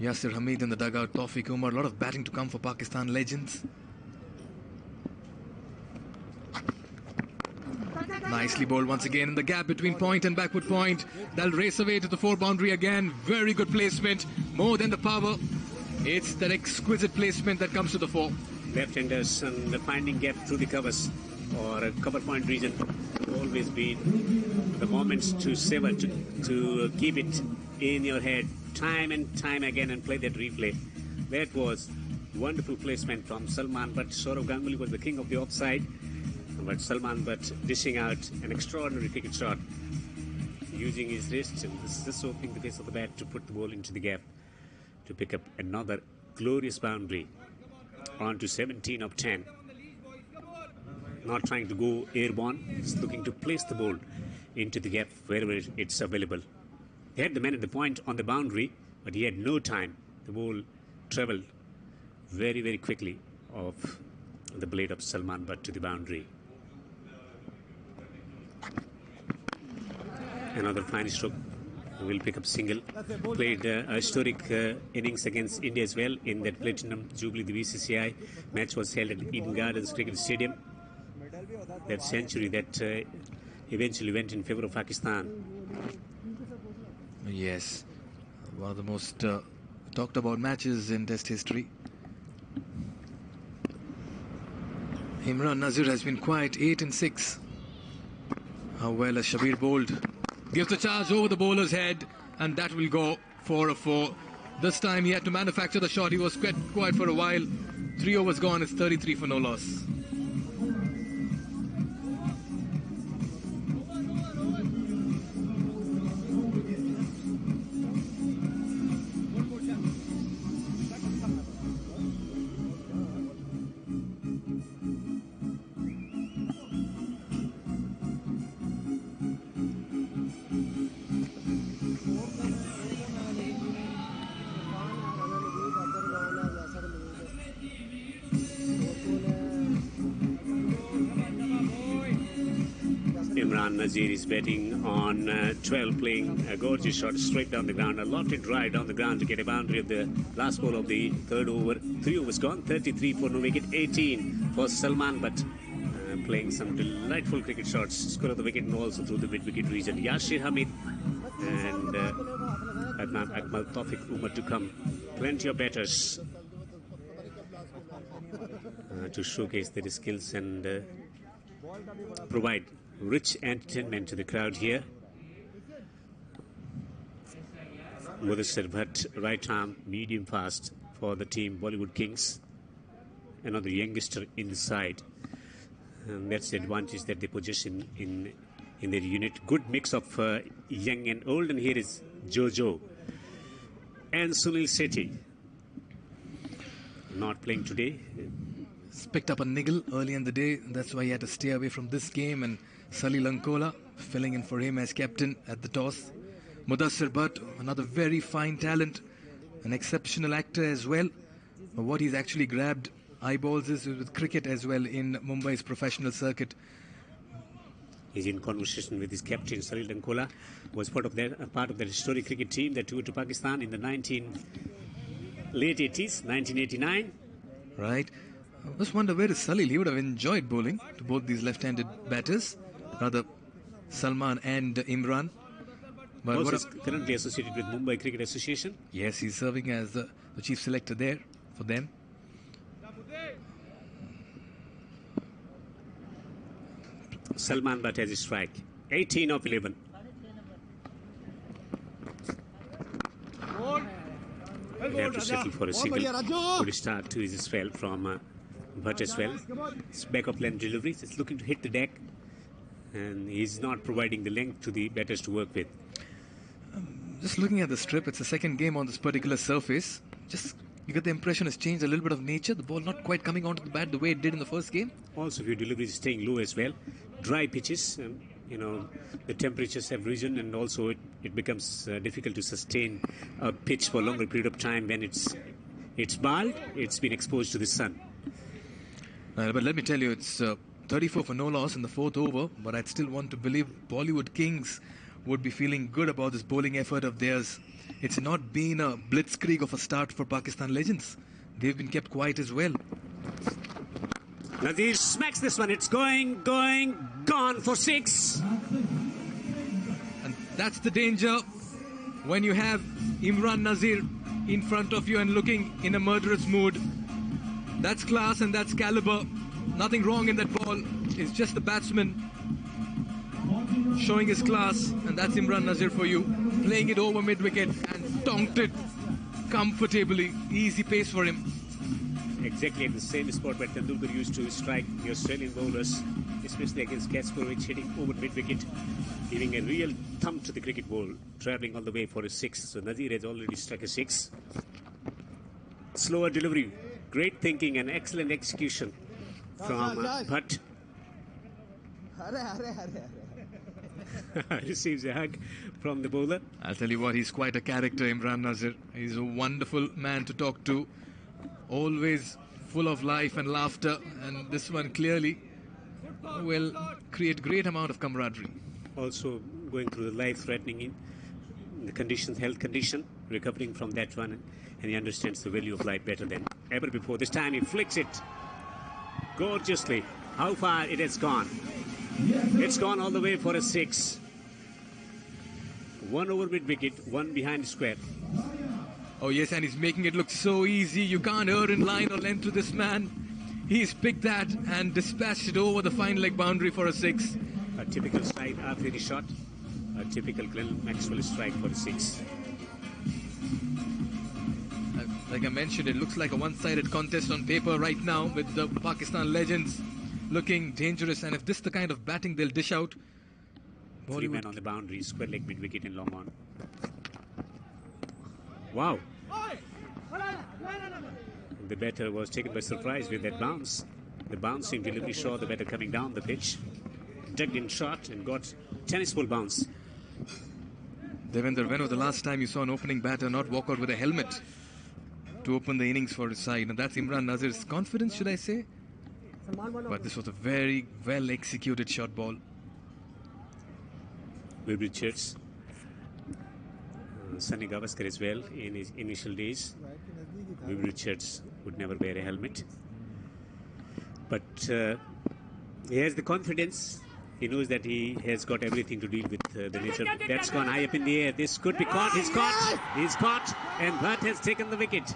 Yasir Hamid in the dugout, Tawfiq Umar. A lot of batting to come for Pakistan legends. Nicely bowled once again in the gap between point and backward point. They'll race away to the 4 boundary again. Very good placement. More than the power. It's that exquisite placement that comes to the 4. Left-handers and finding gap through the covers or a cover point region always been the moments to savor, to keep it in your head time and time again and play that replay. That was wonderful placement from Salman, but Saurav Ganguly was the king of the offside. But Salman dishing out an extraordinary cricket shot using his wrist and just opening the face of the bat to put the ball into the gap to pick up another glorious boundary. On to 17 of 10. Not trying to go airborne, just looking to place the ball into the gap wherever it's available. He had the man at the point on the boundary, but he had no time. The ball travelled very, very quickly off the blade of Salman Butt to the boundary. Another fine stroke. Will pick up single. Played a historic innings against India as well in that Platinum Jubilee. The BCCI match was held at Eden Gardens Cricket Stadium. That century that eventually went in favour of Pakistan. Yes, one of the most talked about matches in Test history. Imran Nazir has been quiet, 8 and 6. How well has Shabir bowled? Gives the charge over the bowler's head, and that will go for a 4. This time he had to manufacture the shot. He was quiet for a while. 3 overs gone. It's 33 for no loss. Nazir is batting on 12, playing a gorgeous shot straight down the ground, a lofted drive down the ground to get a boundary of the last ball of the 3rd over. 3 overs gone, 33 for no wicket, 18 for Salman, but playing some delightful cricket shots, score of the wicket and also through the mid-wicket region. Yasir Hamid and Adnan Akmal, Tawfiq Umar to come. Plenty of batters to showcase their skills and provide rich entertainment to the crowd here. Mudassir Bhatt, right arm, medium fast for the team Bollywood Kings. Another youngster in the side. And that's the advantage that they possess in their unit. Good mix of young and old. And here is Jojo and Sunil Sethi. Not playing today. He's picked up a niggle early in the day. That's why he had to stay away from this game. And Salil Lankola filling in for him as captain at the toss. Mudassir Bhatt, another very fine talent, an exceptional actor as well. But what he's actually grabbed eyeballs is with cricket as well in Mumbai's professional circuit. He's in conversation with his captain Salil Lankola, was part of that historic cricket team that toured to Pakistan in the late 80s, 1989. Right. I just wonder where is Salil. He would have enjoyed bowling to both these left-handed batters, rather Salman and Imran. But also is currently associated with Mumbai Cricket Association. Yes, he's serving as the chief selector there for them. Salman Butt has a strike. 18 of 11. They have to settle for a single. Good start to his spell from Bhatt as well. It's back of length delivery. It's looking to hit the deck, and he's not providing the length to the batters to work with. Just looking at the strip, it's the second game on this particular surface. Just you get the impression it's changed a little bit of nature. The ball not quite coming onto the bat the way it did in the first game. Also, your delivery is staying low as well. Dry pitches, the temperatures have risen, and also it becomes difficult to sustain a pitch for a longer period of time when it's bald. It's been exposed to the sun. But let me tell you, it's 34 for no loss in the 4th over. But I'd still want to believe Bollywood Kings would be feeling good about this bowling effort of theirs. It's not been a blitzkrieg of a start for Pakistan legends. They've been kept quiet as well. Nazir smacks this one. It's going, gone for 6. And that's the danger when you have Imran Nazir in front of you and looking in a murderous mood. That's class and that's caliber. Nothing wrong in that ball. It's just the batsman showing his class, and that's Imran Nazir for you. Playing it over mid-wicket and tonked it comfortably. Easy pace for him. Exactly at the same spot where Tendulkar used to strike the Australian bowlers, especially against Kasparovich, hitting over mid-wicket, giving a real thump to the cricket ball, travelling all the way for a 6. So Nazir has already struck a 6. Slower delivery, great thinking and excellent execution from Bhatt. Receives a hug from the bowler. I'll tell you what, he's quite a character, Imran Nazir. He's a wonderful man to talk to. Always full of life and laughter. And this one clearly will create great amount of camaraderie. Also going through the life-threatening in the conditions, health condition, recovering from that one. And he understands the value of life better than ever before. This time he flicks it gorgeously. How far it has gone? It's gone all the way for a 6. 1 over mid-wicket, 1 behind square. Oh yes, and he's making it look so easy. You can't err in line or length to this man. He's picked that and dispatched it over the fine leg boundary for a 6. A typical strike after the shot. A typical Glenn Maxwell strike for a 6. Like I mentioned, it looks like a one-sided contest on paper right now, with the Pakistan legends looking dangerous. And if this is the kind of batting they'll dish out, 3 men on the boundary, square leg mid-wicket and long on. Wow. The batter was taken by surprise with that bounce. The bouncing delivery saw the batter coming down the pitch. Dug in shot and got tennis ball bounce. Devendra, when was the last time you saw an opening batter not walk out with a helmet to open the innings for his side? And that's Imran Nazir's confidence, should I say? But this was a very well executed shot ball. Webb Richards, Sunny Gavaskar as well in his initial days. Webb Richards would never wear a helmet, but he has the confidence. He knows that he has got everything to deal with the nature. That's gone high up in the air. This could be caught. He's caught, and Bhatt has taken the wicket.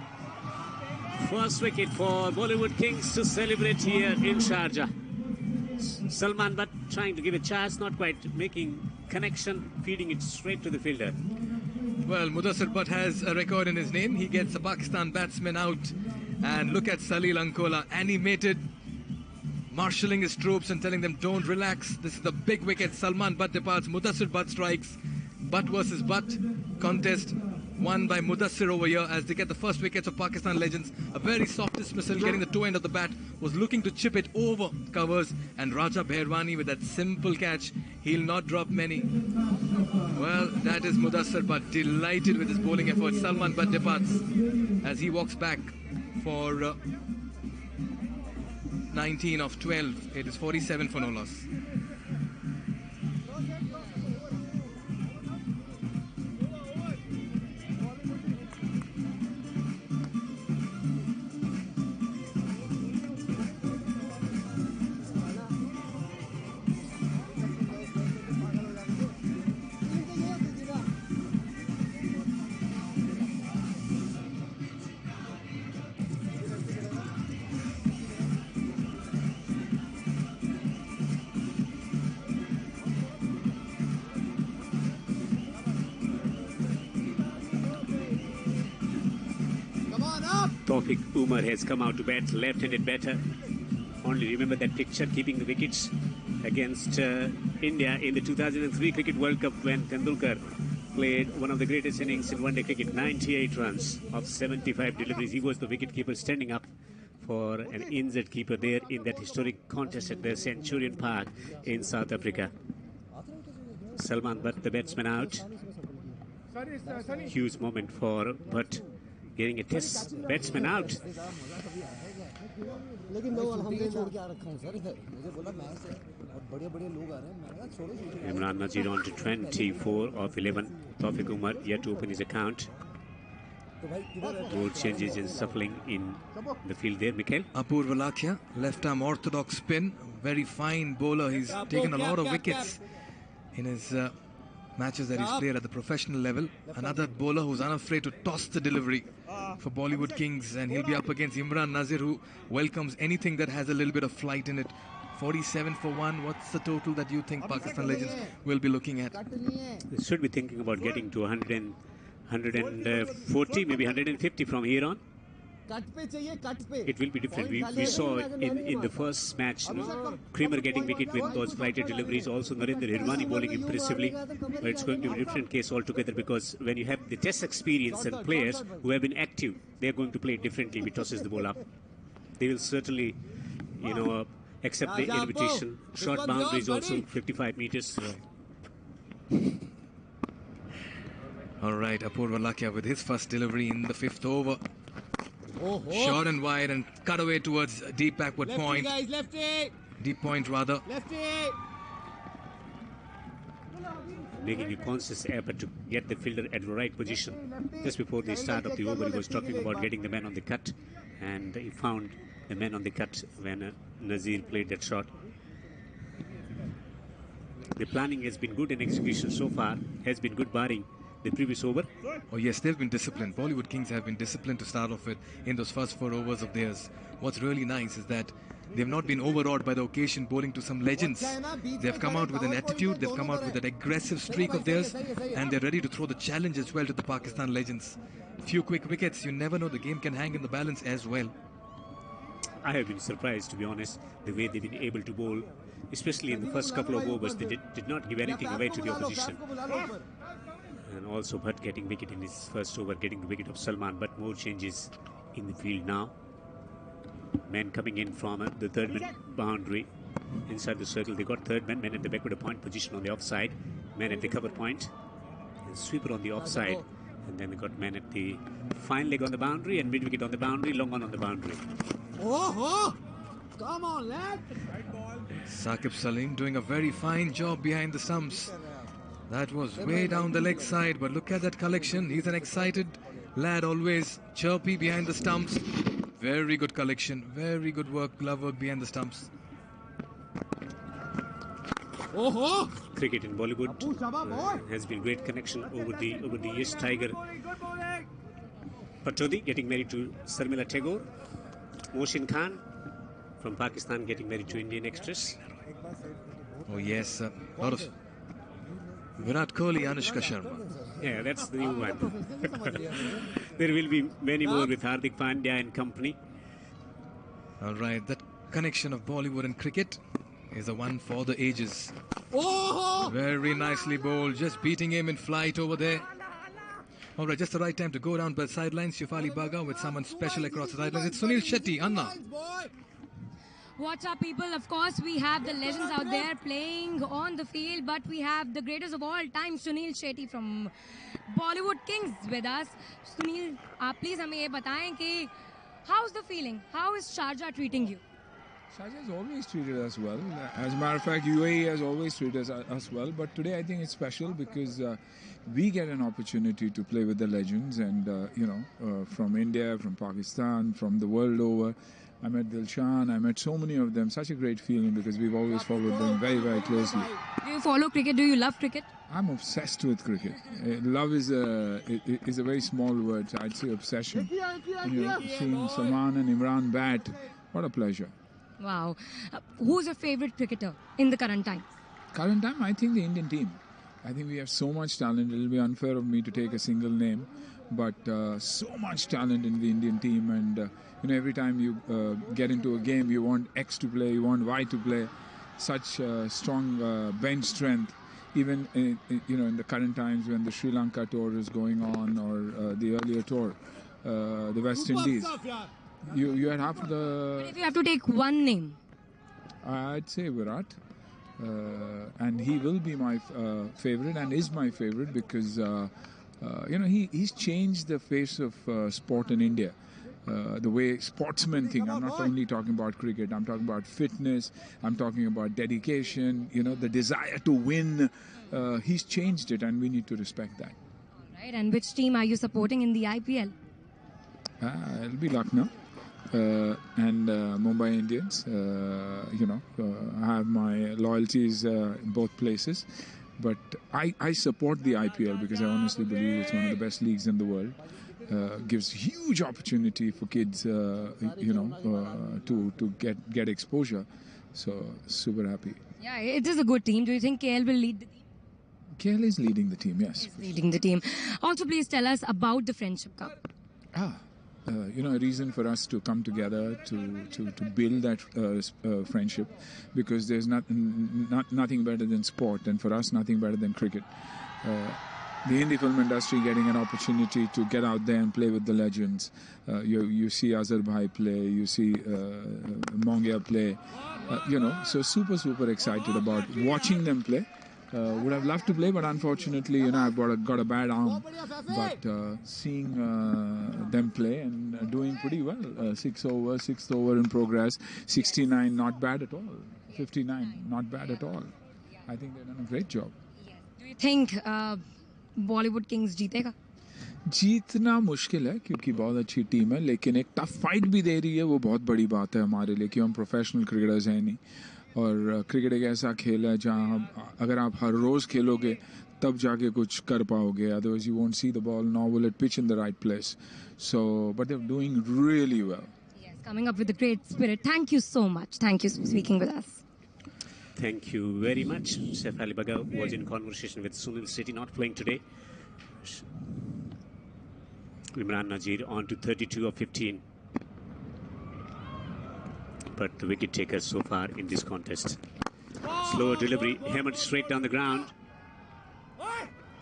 First wicket for Bollywood Kings to celebrate here in Sharjah. Salman Bhatt trying to give a chance, not quite making connection, feeding it straight to the fielder. Well, Mudassir Bhatt has a record in his name. He gets a Pakistan batsman out. And look at Salil Ankola, animated, marshalling his troops and telling them, don't relax. This is the big wicket. Salman Bhatt departs. Mudassir Bhatt strikes. Bhatt versus Bhatt contest won by Mudassir over here as they get the first wickets of Pakistan legends. A very soft dismissal, getting the toe end of the bat, was looking to chip it over covers, and Raja Behrwani with that simple catch. He'll not drop many. Well, that is Mudassir Bhatt, delighted with his bowling effort. Salman Bhatt departs as he walks back for 19 of 12. It is 47 for no loss. Tawfiq Umar has come out to bat, left-handed batter. Only remember that picture, keeping the wickets against India in the 2003 Cricket World Cup when Tendulkar played one of the greatest innings in one-day cricket, 98 runs of 75 deliveries. He was the wicketkeeper standing up for an injured keeper there in that historic contest at the Centurion Park in South Africa. Salman Bhatt, the batsman, out. Huge moment for Bhatt, getting a test batsman out. Imran Nazir on to 24 of 11. Tawfiq Umar yet to open his account. More changes in shuffling in the field there, Mikhail. Apurva Lakhia, left arm orthodox spin. Very fine bowler. He's taken a lot of wickets in his matches that he's played at the professional level. Another bowler who's unafraid to toss the delivery for Bollywood Kings, and he'll be up against Imran Nazir, who welcomes anything that has a little bit of flight in it. 47 for 1. What's the total that you think Pakistan Legends will be looking at? They should be thinking about getting to 140, maybe 150 from here on. It will be different. We saw in the first match, Creamer getting wicket with those flighted deliveries. Also, Narendra Hirwani bowling impressively. But it's going to be a different case altogether, because when you have the test experience and players who have been active, they are going to play differently if he tosses the ball up. They will certainly, accept the invitation. Short boundaries also 55 meters. All right, Apurva Lakhia with his first delivery in the 5th over. Short and wide and cut away towards deep backward point. Deep point rather. Making a conscious effort to get the fielder at the right position. Just before the start of the over, he was talking about getting the man on the cut, and he found the man on the cut when Nazir played that shot. The planning has been good and execution so far has been good, barring the previous over. Oh yes, they've been disciplined. Bollywood Kings have been disciplined to start off with in those first 4 overs of theirs. What's really nice is that they've not been overawed by the occasion, bowling to some legends. They've come out with an attitude, they've come out with that aggressive streak of theirs, and they're ready to throw the challenge as well to the Pakistan Legends. Few quick wickets, you never know, the game can hang in the balance as well. I have been surprised, to be honest, the way they've been able to bowl, especially in the first couple of overs. They did not give anything away to the opposition. And also Bhatt getting wicket in his first over, getting the wicket of Salman, but more changes in the field now. Men coming in from the third man boundary inside the circle. They got third man, men at the backward point position on the offside, men at the cover point, and sweeper on the offside, and then they got men at the fine leg on the boundary and mid wicket on the boundary, long on the boundary. Oh, come on, lad! Saqib Salim doing a very fine job behind the stumps. That was way down the leg side, but look at that collection. He's an excited lad, always chirpy behind the stumps. Very good collection, very good work, glove work behind the stumps. Oh, Cricket in Bollywood has been great connection over the years. Tiger Patodi getting married to Sarmila Tagore. Mohsin Khan from Pakistan getting married to Indian actress. Oh yes, a lot of Virat Kohli, Anushka Sharma. Yeah, that's the new one. There will be many more with Hardik Pandya and company. All right, that connection of Bollywood and cricket is the one for the ages. oh! Very nicely bowled, just beating him in flight over there. All right, just the right time to go down by the sidelines. Shefali Baga with someone special across the sidelines. It's Sunil Shetty, Anna. What's up, people? Of course, we have the legends out there playing on the field, but we have the greatest of all time, Sunil Shetty from Bollywood Kings with us. Sunil, please हमें ये बताएं कि how's the feeling? How is Sharjah treating you? Sharjah has always treated us well. As a matter of fact, UAE has always treated us well. But today I think it's special because we get an opportunity to play with the legends, and from India, from Pakistan, from the world over. I met Dilshan, I met so many of them. Such a great feeling because we've always followed them very, very closely. Do you follow cricket? Do you love cricket? I'm obsessed with cricket. Love is a very small word. I'd say obsession. Seeing Salman and Imran bat, what a pleasure. Wow. Who's your favorite cricketer in the current time? Current time, I think the Indian team. I think we have so much talent. It'll be unfair of me to take a single name, but so much talent in the Indian team. And every time you get into a game, you want X to play, you want Y to play. Such strong bench strength. Even in the current times when the Sri Lanka tour is going on, or the earlier tour, the West Indies. You had half the. But if you have to take one name, I'd say Virat, and he will be my favorite, and is my favorite because he's changed the face of sport in India. the way sportsmen think. I'm not only talking about cricket. I'm talking about fitness. I'm talking about dedication. The desire to win. He's changed it, and we need to respect that. All right. And which team are you supporting in the IPL? It'll be Lucknow and Mumbai Indians. I have my loyalties in both places. But I support the IPL because I honestly believe it's one of the best leagues in the world. Gives huge opportunity for kids, to get exposure. So super happy. Yeah, it is a good team. Do you think KL will lead the team? KL is leading the team, yes. Is leading the team. Also, please tell us about the Friendship Cup. A reason for us to come together to build that friendship, because there's nothing better than sport, and for us, nothing better than cricket. The Hindi film industry getting an opportunity to get out there and play with the legends. You see Azhar Bhai play, you see Mongia play, so super excited about watching them play. Would have loved to play, but unfortunately, I've got a bad arm. But seeing them play and doing pretty well. 6 overs, 6th over in progress. 69, not bad at all. 59, not bad at all. I think they've done a great job. Do you think Bollywood Kings जीतेगा? जीतना मुश्किल है क्योंकि बहुत अच्छी team है, लेकिन एक टफ फाइट भी दे रही है, वो बहुत बड़ी बात है हमारे लिए, कि हम प्रोफेशनल क्रिकेटर्स हैं नहीं. और क्रिकेट एक ऐसा खेल है जहाँ अगर आप हर रोज खेलोगे तब जाके कुछ कर पाओगे, otherwise you won't see the ball, nor will it pitch in the right place. So but they are doing really well. Yes, coming up with a great spirit. Thank you so much. Thank you for speaking with us. Thank you very much. Chef Ali Baga was in conversation with Sunil Shetty, not playing today. Imran Nazir on to 32 of 15. But the wicket taker so far in this contest. Slower delivery, hammered straight down the ground.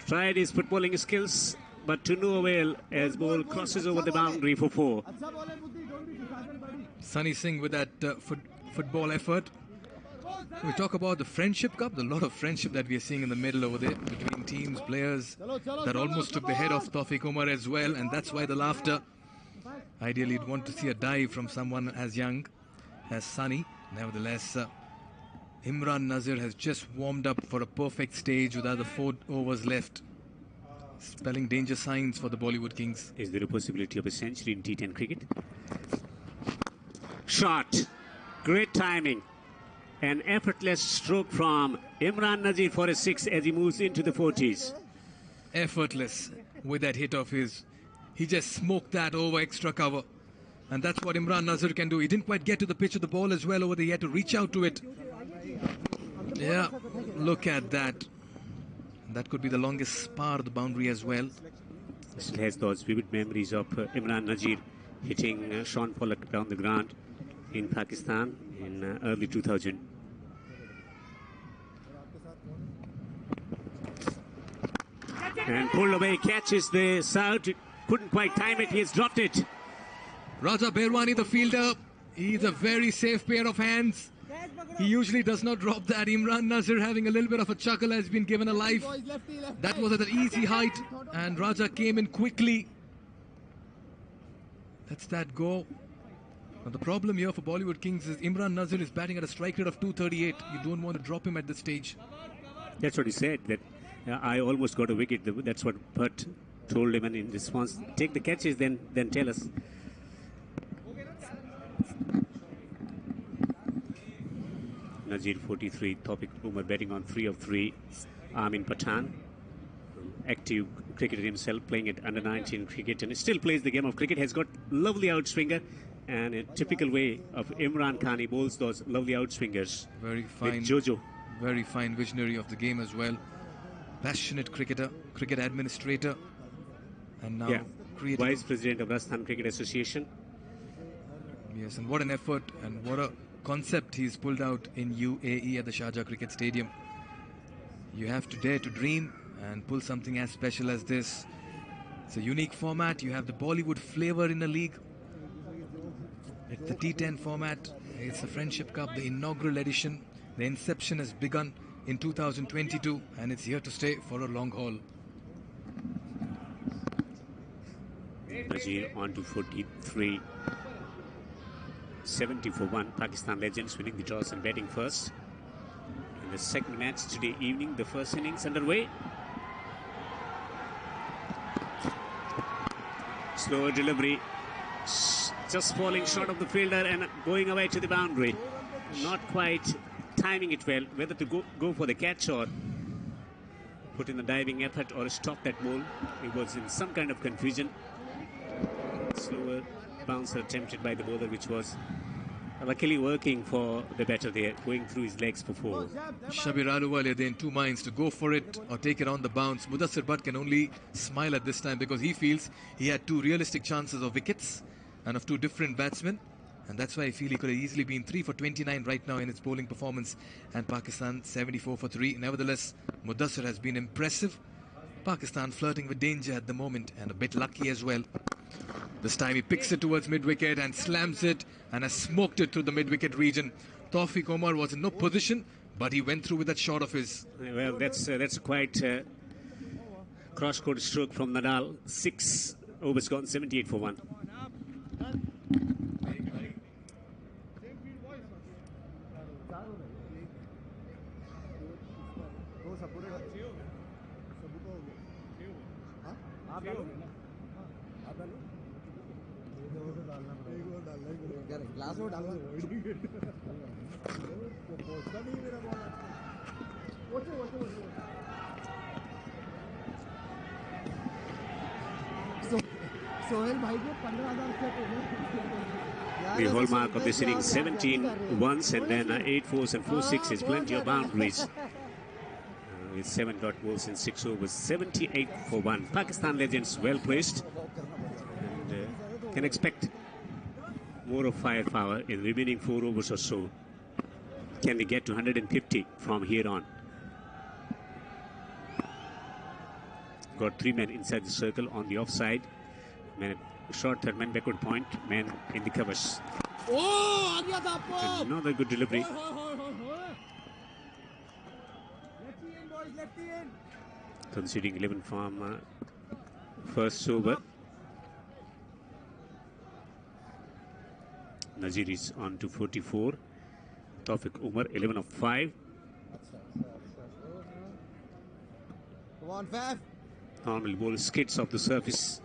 Tried his footballing skills, but to no avail as ball crosses over the boundary for 4. Sunny Singh with that football effort. We talk about the Friendship Cup, the lot of friendship that we are seeing in the middle over there between teams, players that almost took the head off Tawfiq Umar as well, and that's why the laughter. Ideally, you'd want to see a dive from someone as young as Sunny. Nevertheless, Imran Nazir has just warmed up for a perfect stage with other 4 overs left, spelling danger signs for the Bollywood Kings. Is there a possibility of a century in T10 cricket? Shot. Great timing. An effortless stroke from Imran Nazir for a 6 as he moves into the 40s. Effortless with that hit of his. He just smoked that over extra cover. And that's what Imran Nazir can do. He didn't quite get to the pitch of the ball as well over there. He had to reach out to it. Yeah, look at that. That could be the longest spar of the boundary as well. Still has those vivid memories of Imran Nazir hitting Sean Pollock down the ground in Pakistan in early 2000. And pulled away, catches the south. Couldn't quite time it. He has dropped it. Raja Berwani, the fielder, he's a very safe pair of hands. He usually does not drop that. Imran Nazir having a little bit of a chuckle, has been given a life. That was at an easy height, and Raja came in quickly. Lets that go. Now the problem here for Bollywood Kings is Imran Nazir is batting at a strike rate of 238. You don't want to drop him at this stage. That's what he said, that I almost got a wicket. That's what Bhatt told him, and in response, take the catches, then tell us. Nazir 43, Tawfiq Umar betting on 3 of 3. Amin Pathan, active cricketer himself, playing at under 19 cricket, and still plays the game of cricket. Has got lovely outswinger, and a typical way of Imran Khan, he bowls those lovely outswingers. Very fine. With Jojo. Very fine visionary of the game as well. Passionate cricketer, cricket administrator, and now creating... Vice President of Rajasthan Cricket Association. Yes, and what an effort and what a concept he's pulled out in UAE at the Sharjah Cricket Stadium. You have to dare to dream and pull something as special as this. It's a unique format. You have the Bollywood flavor in the league. It's the T10 format. It's the Friendship Cup, the inaugural edition. The inception has begun in 2022, and it's here to stay for a long haul. Nazir on to 43. 70 for 1. Pakistan Legends winning the toss and batting first. In the second match today evening, the first innings underway. Slower delivery. Just falling short of the fielder and going away to the boundary. Not quite timing it well, whether to go for the catch or put in a diving effort or stop that ball. He was in some kind of confusion. Slower bouncer attempted by the bowler, which was luckily working for the batter there, going through his legs for 4. Shabir Ahluwalia, they're in two minds to go for it or take it on the bounce. Mudassir Butt can only smile at this time because he feels he had two realistic chances of wickets and of two different batsmen. And that's why I feel he could have easily been 3 for 29 right now in its bowling performance. And Pakistan 74 for 3. Nevertheless, Mudassir has been impressive. Pakistan flirting with danger at the moment and a bit lucky as well. This time he picks it towards mid-wicket and slams it and has smoked it through the mid-wicket region. Tawfiq Umar was in no position, but he went through with that shot of his. Well, that's quite cross-court stroke from Nadal. 6 overs gone, 78 for 1. The hallmark of this innings, 17 ones and then 8 fours and 4 sixes, plenty of boundaries. With 7 dot balls in 6 overs, 78 for 1. Pakistan Legends well placed and can expect more of firepower in remaining 4 overs or so. Can they get to 150 from here on? Got 3 men inside the circle on the offside. Man short third man backward point, man in the covers. Oh, aa gaya tha aapko. Another good delivery. Conceding 11 from first over. Nazir is on to 44. Tawfiq Umar 11 of 5. Come on, Faf. Normal ball skids off the surface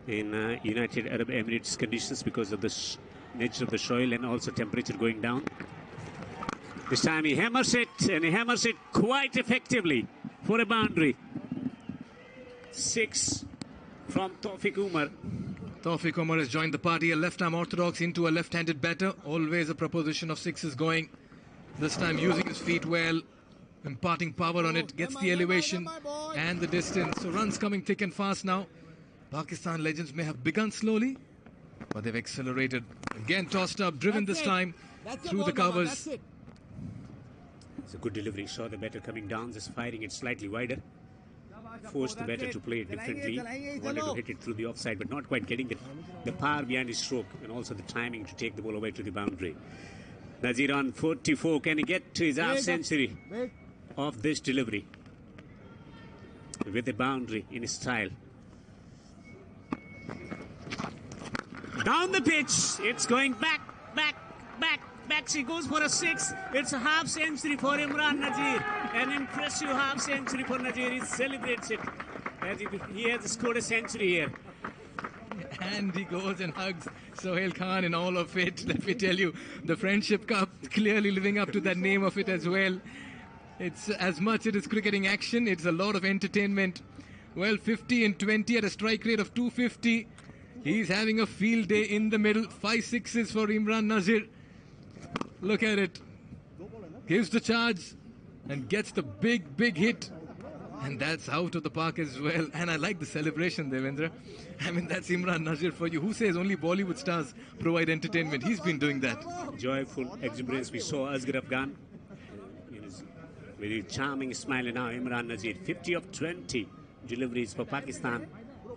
in United Arab Emirates conditions because of the nature of the soil and also temperature going down. This time he hammers it, and he hammers it quite effectively for a boundary. 6 from Tawfiq Umar. Tawfiq Umar has joined the party, a left-arm orthodox into a left-handed batter. Always a proposition of 6s going. This time using his feet well, imparting power on it, gets the elevation and the distance. So runs coming thick and fast now. Pakistan Legends may have begun slowly, but they've accelerated. Again tossed up, driven this time through the covers. It's a good delivery. Saw the batter coming down, just firing it slightly wider. Forced the batter to play it differently. Wanted to hit it through the offside, but not quite getting the power behind his stroke and also the timing to take the ball away to the boundary. Nazir on 44. Can he get to his half century of this delivery with the boundary in his style? Down the pitch. It's going back. He goes for a 6. It's a half century for Imran Nazir. An impressive half century for Nazir. He celebrates it as he has scored a century here. And he goes and hugs Sohail Khan in all of it. Let me tell you, the Friendship Cup clearly living up to that name of it as well. It's as much it is cricketing action, it's a lot of entertainment. Well, 50 and 20 at a strike rate of 250. He's having a field day in the middle. 5 sixes for Imran Nazir. Look at it. Gives the charge and gets the big hit. And that's out of the park as well. And I like the celebration, Devendra. I mean, that's Imran Nazir for you. Who says only Bollywood stars provide entertainment? He's been doing that. Joyful exuberance. We saw Asghar Afghan. Very charming smile now. Imran Nazir. 50 of 20 deliveries for Pakistan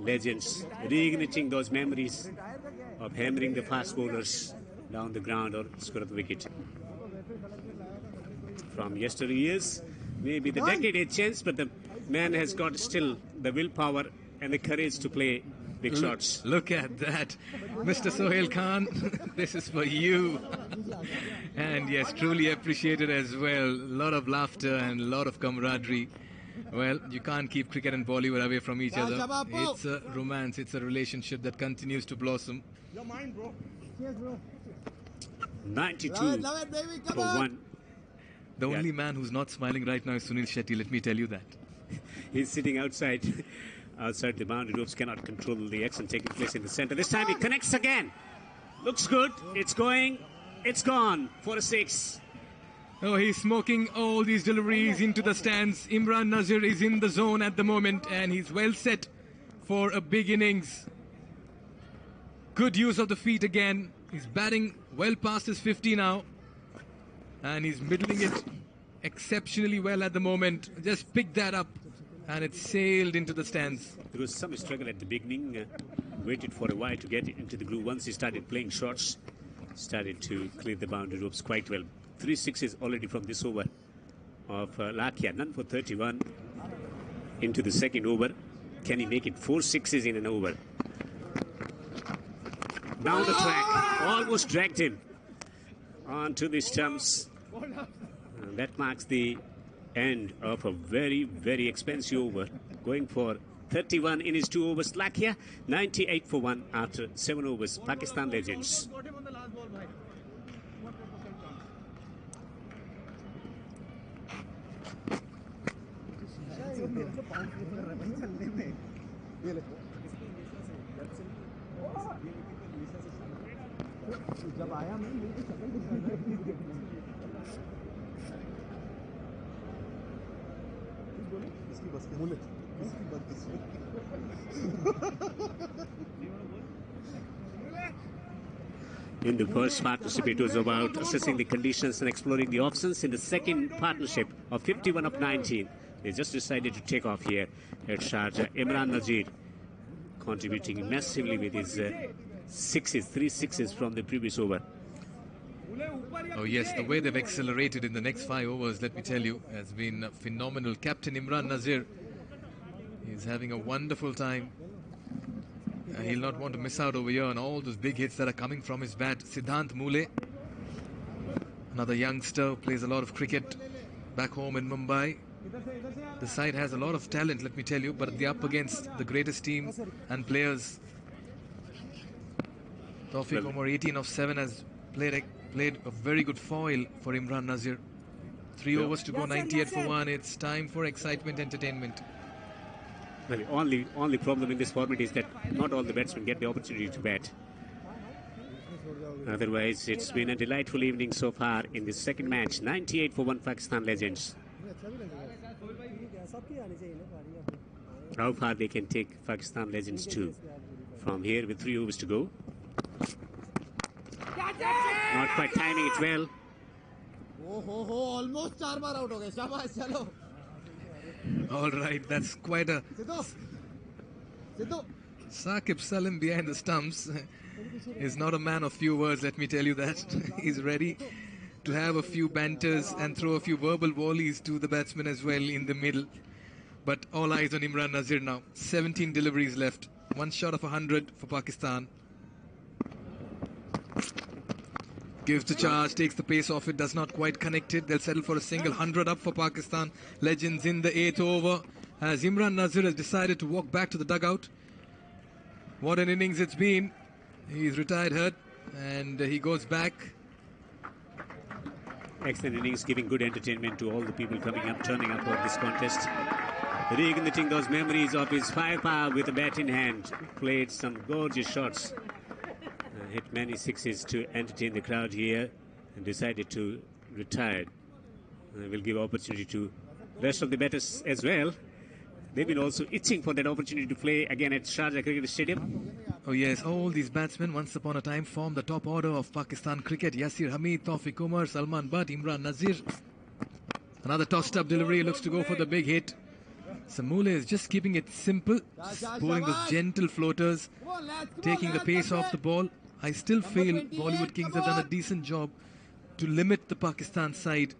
Legends. Reigniting those memories of hammering the fast bowlers down the ground or score at the wicket. From yesteryears, maybe the decade had changed, but the man has got still the willpower and the courage to play big shots. Look at that. Mr. Sohail Khan, this is for you. And yes, truly appreciated as well. A lot of laughter and a lot of camaraderie. Well, you can't keep cricket and Bollywood away from each other. It's a romance, it's a relationship that continues to blossom. Your mind, bro. Cheers, bro. 92 Love it, baby. Come for on. 1. The only man who's not smiling right now is Sunil Shetty, let me tell you that. He's sitting outside the boundary ropes, cannot control the action taking place in the center. This time he connects again. Looks good. It's going. It's gone for a 6. Oh, he's smoking all these deliveries into the stands. Imran Nazir is in the zone at the moment and he's well set for a big innings. Good use of the feet again. He's batting well past his 50 now. And he's middling it exceptionally well at the moment. Just picked that up and it sailed into the stands. There was some struggle at the beginning. Waited for a while to get into the groove. Once he started playing shots, started to clear the boundary ropes quite well. 3 sixes already from this over of Lakia. None for 31 into the second over. Can he make it 4 sixes in an over? Down the track. Almost dragged him onto the stumps. And that marks the end of a very, very expensive over. Going for 31 in his 2 overs. Lakia, 98 for 1 after 7 overs. Pakistan legends. जब आया मैं मेरी शक्ल दिखा रही बोले इसकी बस बोले इसकी बस In the first partnership, it was about assessing the conditions and exploring the options. In the second partnership of 51 of 19, they just decided to take off here at Sharjah. Imran Nazir contributing massively with his 3 sixes from the previous over. Oh yes, the way they've accelerated in the next 5 overs, let me tell you, has been phenomenal. Captain Imran Nazir is having a wonderful time. He'll not want to miss out over here on all those big hits that are coming from his bat. Siddhant Mule, another youngster, plays a lot of cricket back home in Mumbai. The side has a lot of talent, let me tell you, but they're up against the greatest team and players. Tawfiq Umar, 18 of 7, has played a very good foil for Imran Nazir. 3 overs to go, 98 for 1. It's time for excitement, entertainment. Well, the only problem in this format is that not all the batsmen get the opportunity to bat. Otherwise, it's been a delightful evening so far in this second match. 98 for 1 Pakistan legends. How far they can take Pakistan legends to from here with 3 overs to go. Not quite timing it well. almost 4 bar out हो गए शाबाश चलो All right, that's quite a... Sidhu Saqib Salim behind the stumps is not a man of few words, let me tell you that. He's ready to have a few banters and throw a few verbal volleys to the batsman as well in the middle. But all eyes on Imran Nazir now. 17 deliveries left. 1 shot of 100 for Pakistan. Gives the charge, takes the pace off it, does not quite connect it. They'll settle for a single. 100 up for Pakistan legends in the 8th over as Imran Nazir has decided to walk back to the dugout. What an innings it's been. He's retired hurt and he goes back. Excellent innings, giving good entertainment to all the people coming up, turning up for this contest. Reigniting those memories of his firepower with a bat in hand. Played some gorgeous shots. Hit many sixes to entertain the crowd here and decided to retire. Will give opportunity to rest of the batters as well. They've been also itching for that opportunity to play again at Sharjah Cricket Stadium. Oh yes, all these batsmen once upon a time formed the top order of Pakistan cricket. Yasir Hamid, Tawfiq Umar, Salman Butt, Imran Nazir. Another tossed up delivery, looks to go for the big hit. Samule is just keeping it simple, pulling those gentle floaters, taking the pace off the ball. I still feel Bollywood Kings have done a decent job to limit the Pakistan side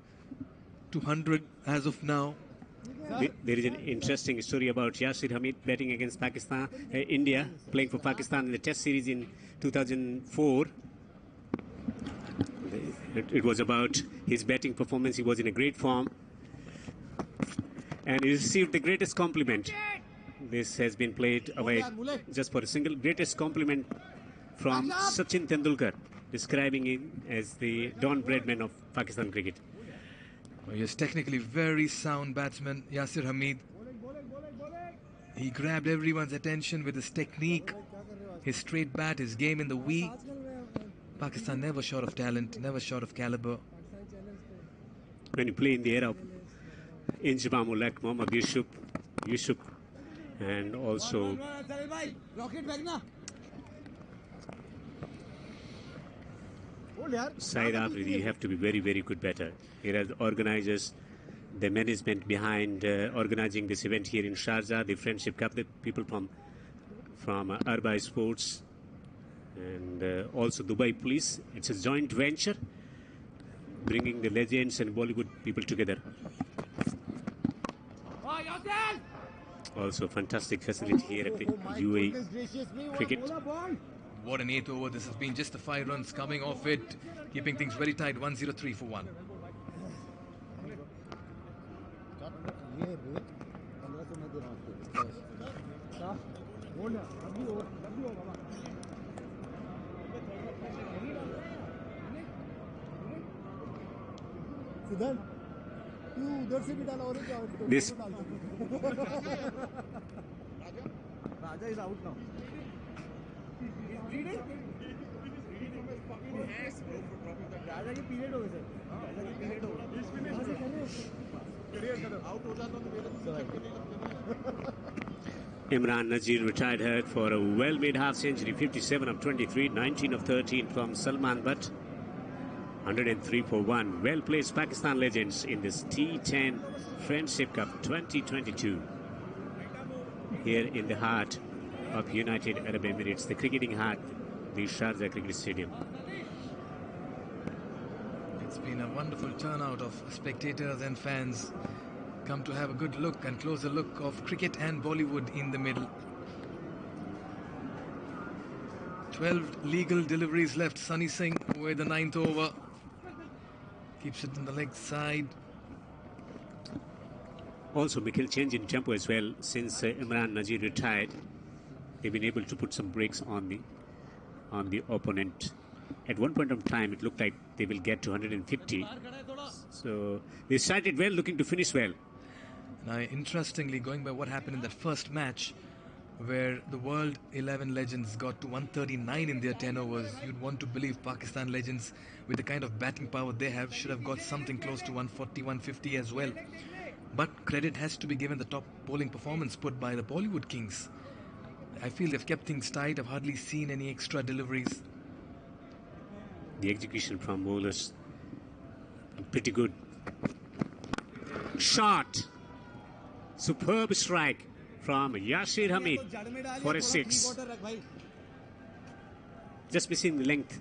to 100 as of now. There is an interesting story about Yasir Hamid batting against Pakistan, India, playing for Pakistan in the Test series in 2004. It was about his batting performance. He was in a great form, and he received the greatest compliment. This has been played away just for a single. Greatest compliment from Sachin Tendulkar, describing him as the Don Bradman of Pakistan cricket. Well, he is technically very sound batsman, Yasir Hamid. He grabbed everyone's attention with his technique, his straight bat, his game in the wee. Pakistan never short of talent, never short of caliber. When you play in the era of Injamamulak, Mohammad Yusuf, and also Saeed Afridi, you have to be very, very good batter. Here are the organizers, the management behind organizing this event here in Sharjah, the Friendship Cup, the people from Arbai Sports, and also Dubai Police. It's a joint venture bringing the legends and Bollywood people together. Also fantastic facility here at the UAE cricket. What an 8th over this has been. Just the 5 runs coming off it, keeping things very tight. 1-0-3 for 1. This Raja is out now. राजा की period हो गए sir राजा की period हो Imran Nazir retired hurt for a well-made half century, 57 of 23, 19 of 13 from Salman Butt, 103 for 1. Well-placed Pakistan legends in this T10 Friendship Cup 2022 here in the heart of United Arab Emirates, the cricketing heart, the Sharjah Cricket Stadium. It's been a wonderful turnout of spectators and fans come to have a good look and closer look of cricket and Bollywood in the middle. 12 legal deliveries left. Sunny Singh with the 9th over. Keeps it in the leg side. Also, Mikhail change in tempo as well. Since Imran Nazir retired, they've been able to put some brakes on the opponent. At one point of time, it looked like they will get to 150. So they started well, looking to finish well. Now, interestingly, going by what happened in that first match, where the World 11 legends got to 139 in their 10 overs, you'd want to believe Pakistan legends, with the kind of batting power they have, should have got something close to 140, 150 as well. But credit has to be given the top bowling performance put by the Bollywood Kings. I feel they've kept things tight. I've hardly seen any extra deliveries. The execution from bowlers pretty good. Shot. Superb strike from Yasir Hamid for a 6. Just missing the length.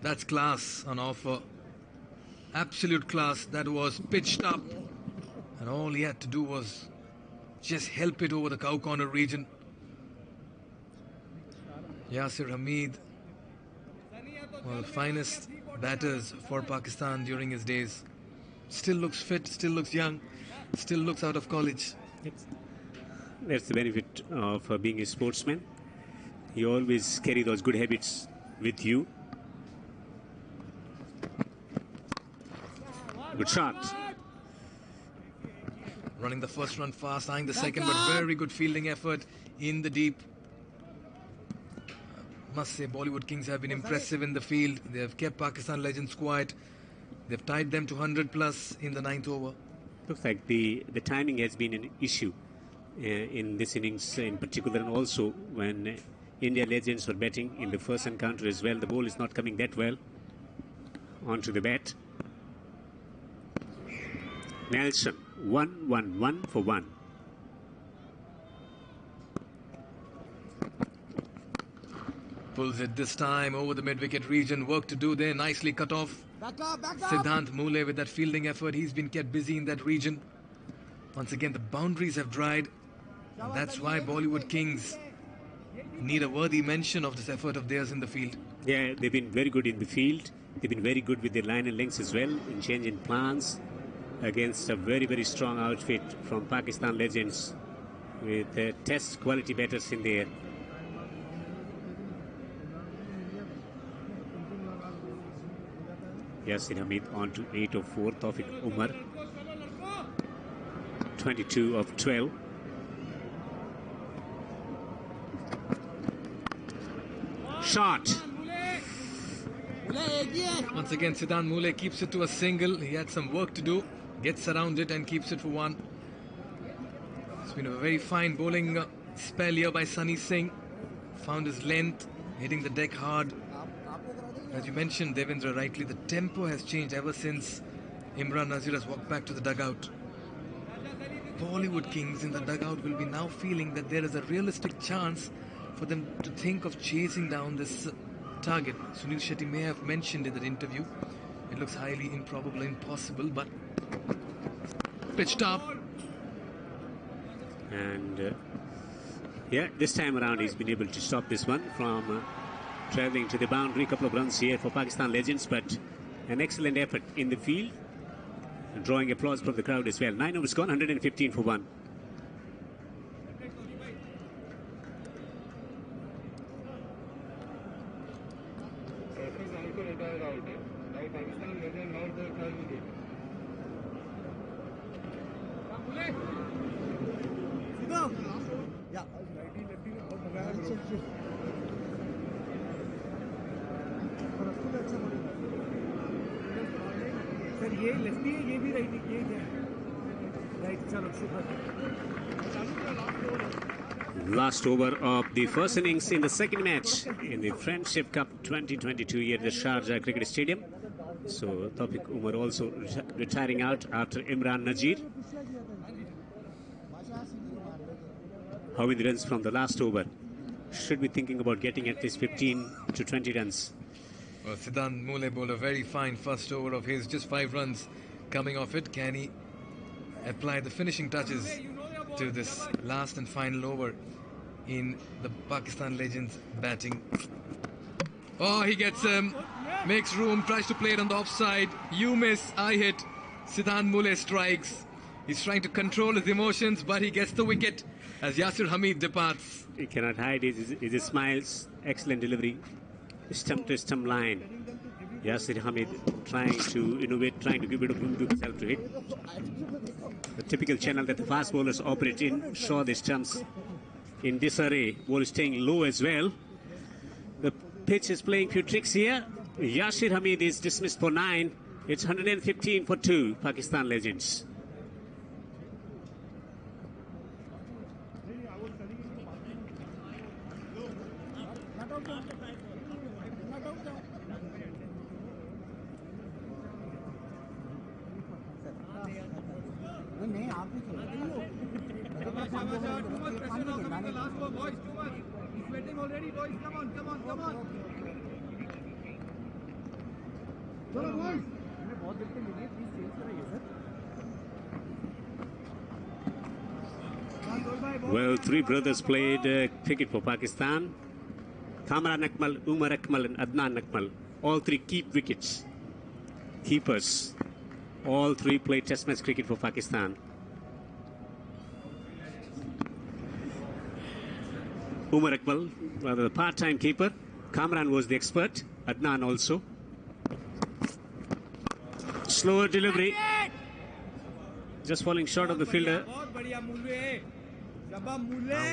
That's class on offer. Absolute class. That was pitched up. And all he had to do was just help it over the cow corner region. Yasir Hamid, one of the finest batters for Pakistan during his days. Still looks fit, still looks young, still looks out of college. That's the benefit of being a sportsman. You always carry those good habits with you. Good shot. Running the first run fast, eyeing the second, but very good fielding effort in the deep. Must say Bollywood Kings have been impressive in the field. They have kept Pakistan legends quiet. They've tied them to 100 plus in the 9th over. Looks like the timing has been an issue in this innings in particular, and also when India legends were batting in the first encounter as well. The ball is not coming that well onto the bat. Nelson, 1-1-1 for 1. Pulls it this time over the mid-wicket region. Work to do there. Nicely cut off. Back up. Siddhant Mule with that fielding effort. He's been kept busy in that region. Once again, the boundaries have dried. And that's why Bollywood Kings need a worthy mention of this effort of theirs in the field. Yeah, they've been very good in the field. They've been very good with their line and lengths as well in changing plans against a very, very strong outfit from Pakistan Legends with test quality batters in there. Yasir Hamid on to 8 of 4. Tawfiq Umar 22 of 12. Shot. Once again, Siddhant Mule keeps it to a single. He had some work to do. Gets around it and keeps it for one. It's been a very fine bowling spell here by Sunny Singh. Found his length, hitting the deck hard. As you mentioned, Devendra, rightly, the tempo has changed ever since Imran Nazir has walked back to the dugout. Bollywood Kings in the dugout will be now feeling that there is a realistic chance for them to think of chasing down this target. Sunil Shetty may have mentioned in that interview, it looks highly improbable, impossible, but pitched up. And yeah, this time around he's been able to stop this one from travelling to the boundary. Couple of runs here for Pakistan Legends, but an excellent effort in the field, drawing applause from the crowd as well. 9 overs gone, 115 for 1. Last over of the first innings in the second match in the Friendship Cup 2022 here at the Sharjah Cricket Stadium. So Tawfiq Umar also retiring out after Imran Nazir. How many runs from the last over? Should be thinking about getting at least 15 to 20 runs. Well, Siddhant Mule bowled a very fine first over of his, just 5 runs coming off it. Can he apply the finishing touches to this last and final over in the Pakistan Legends batting? Oh, he gets him, makes room, tries to play it on the offside. You miss, I hit. Siddhant Mule strikes. He's trying to control his emotions, but he gets the wicket as Yasir Hamid departs. He cannot hide his smiles. Excellent delivery. Stump to stump line. Yasir Hamid trying to innovate, trying to give it a room to himself to hit. The typical channel that the fast bowlers operate in. Saw the stumps in disarray. Ball is staying low as well. The pitch is playing few tricks here. Yasir Hamid is dismissed for 9. It's 115 for 2. Pakistan Legends. Well, 3 brothers played cricket for Pakistan. Kamran Akmal, Umar Akmal and Adnan Akmal. All 3 keep wickets. Keepers. All 3 played test match cricket for Pakistan. Umar Akmal, the part-time keeper. Kamran was the expert. Adnan also. Slower delivery. Just falling short of the fielder. How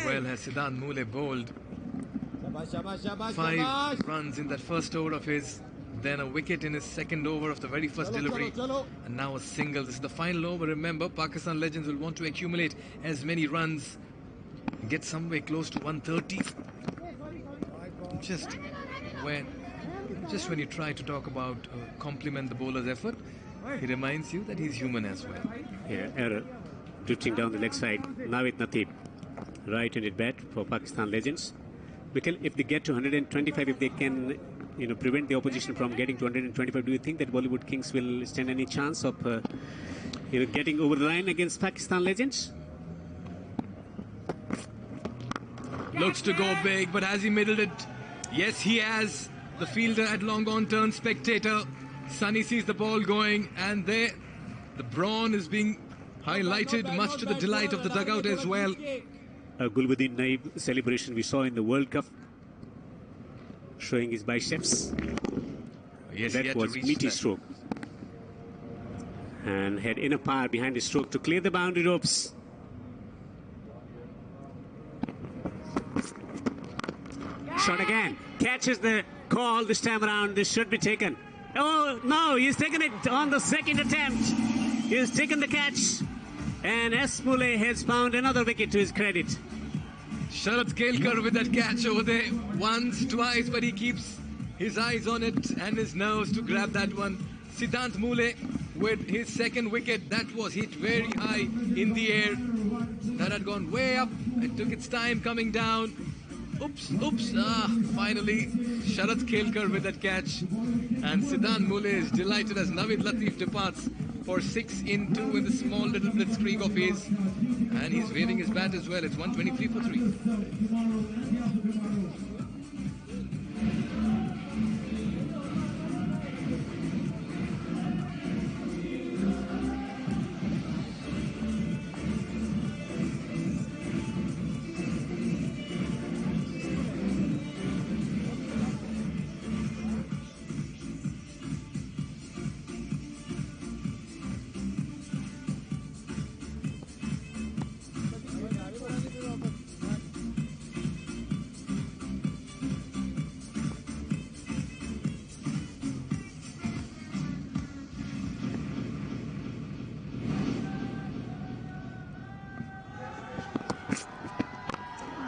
well has Siddhant Mule bowled? 5 runs in that first over of his, then a wicket in his second over of the very first delivery, and now a single. This is the final over. Remember, Pakistan Legends will want to accumulate as many runs, get somewhere close to 130. Just when you try to talk about compliment the bowler's effort, he reminds you that he's human as well. Yeah, error. Drifting down the leg side. Naveed Nateeb, right-handed bat for Pakistan Legends. If they get to 125, if they can prevent the opposition from getting to 125. Do you think that Bollywood Kings will stand any chance of getting over the line against Pakistan legends? Looks to go big, but has he middled it? Yes, he has. The fielder had long gone turned spectator. Sunny sees the ball going, and there the brawn is being highlighted, much to the delight of the dugout as well. Gulbuddin Naib celebration we saw in the World Cup, showing his biceps. Yes, that was meaty stroke, and had enough power behind the stroke to clear the boundary ropes. Shot again, catches the call this time around. This should be taken. Oh no, he's taken it on the second attempt. He's taken the catch, and S. Mule has found another wicket to his credit. Sharad Kelkar with that catch over there, once, twice, but he keeps his eyes on it and his nerves to grab that one. Siddhant Mule with his second wicket, that was hit very high in the air. That had gone way up. It took its time coming down. Oops. Finally, Sharad Kelkar with that catch. And Siddhant Mule is delighted as Naveed Latif departs for 6 in 2 in the small little blitzkrieg of his. And he's waving his bat as well. It's 123 for 3.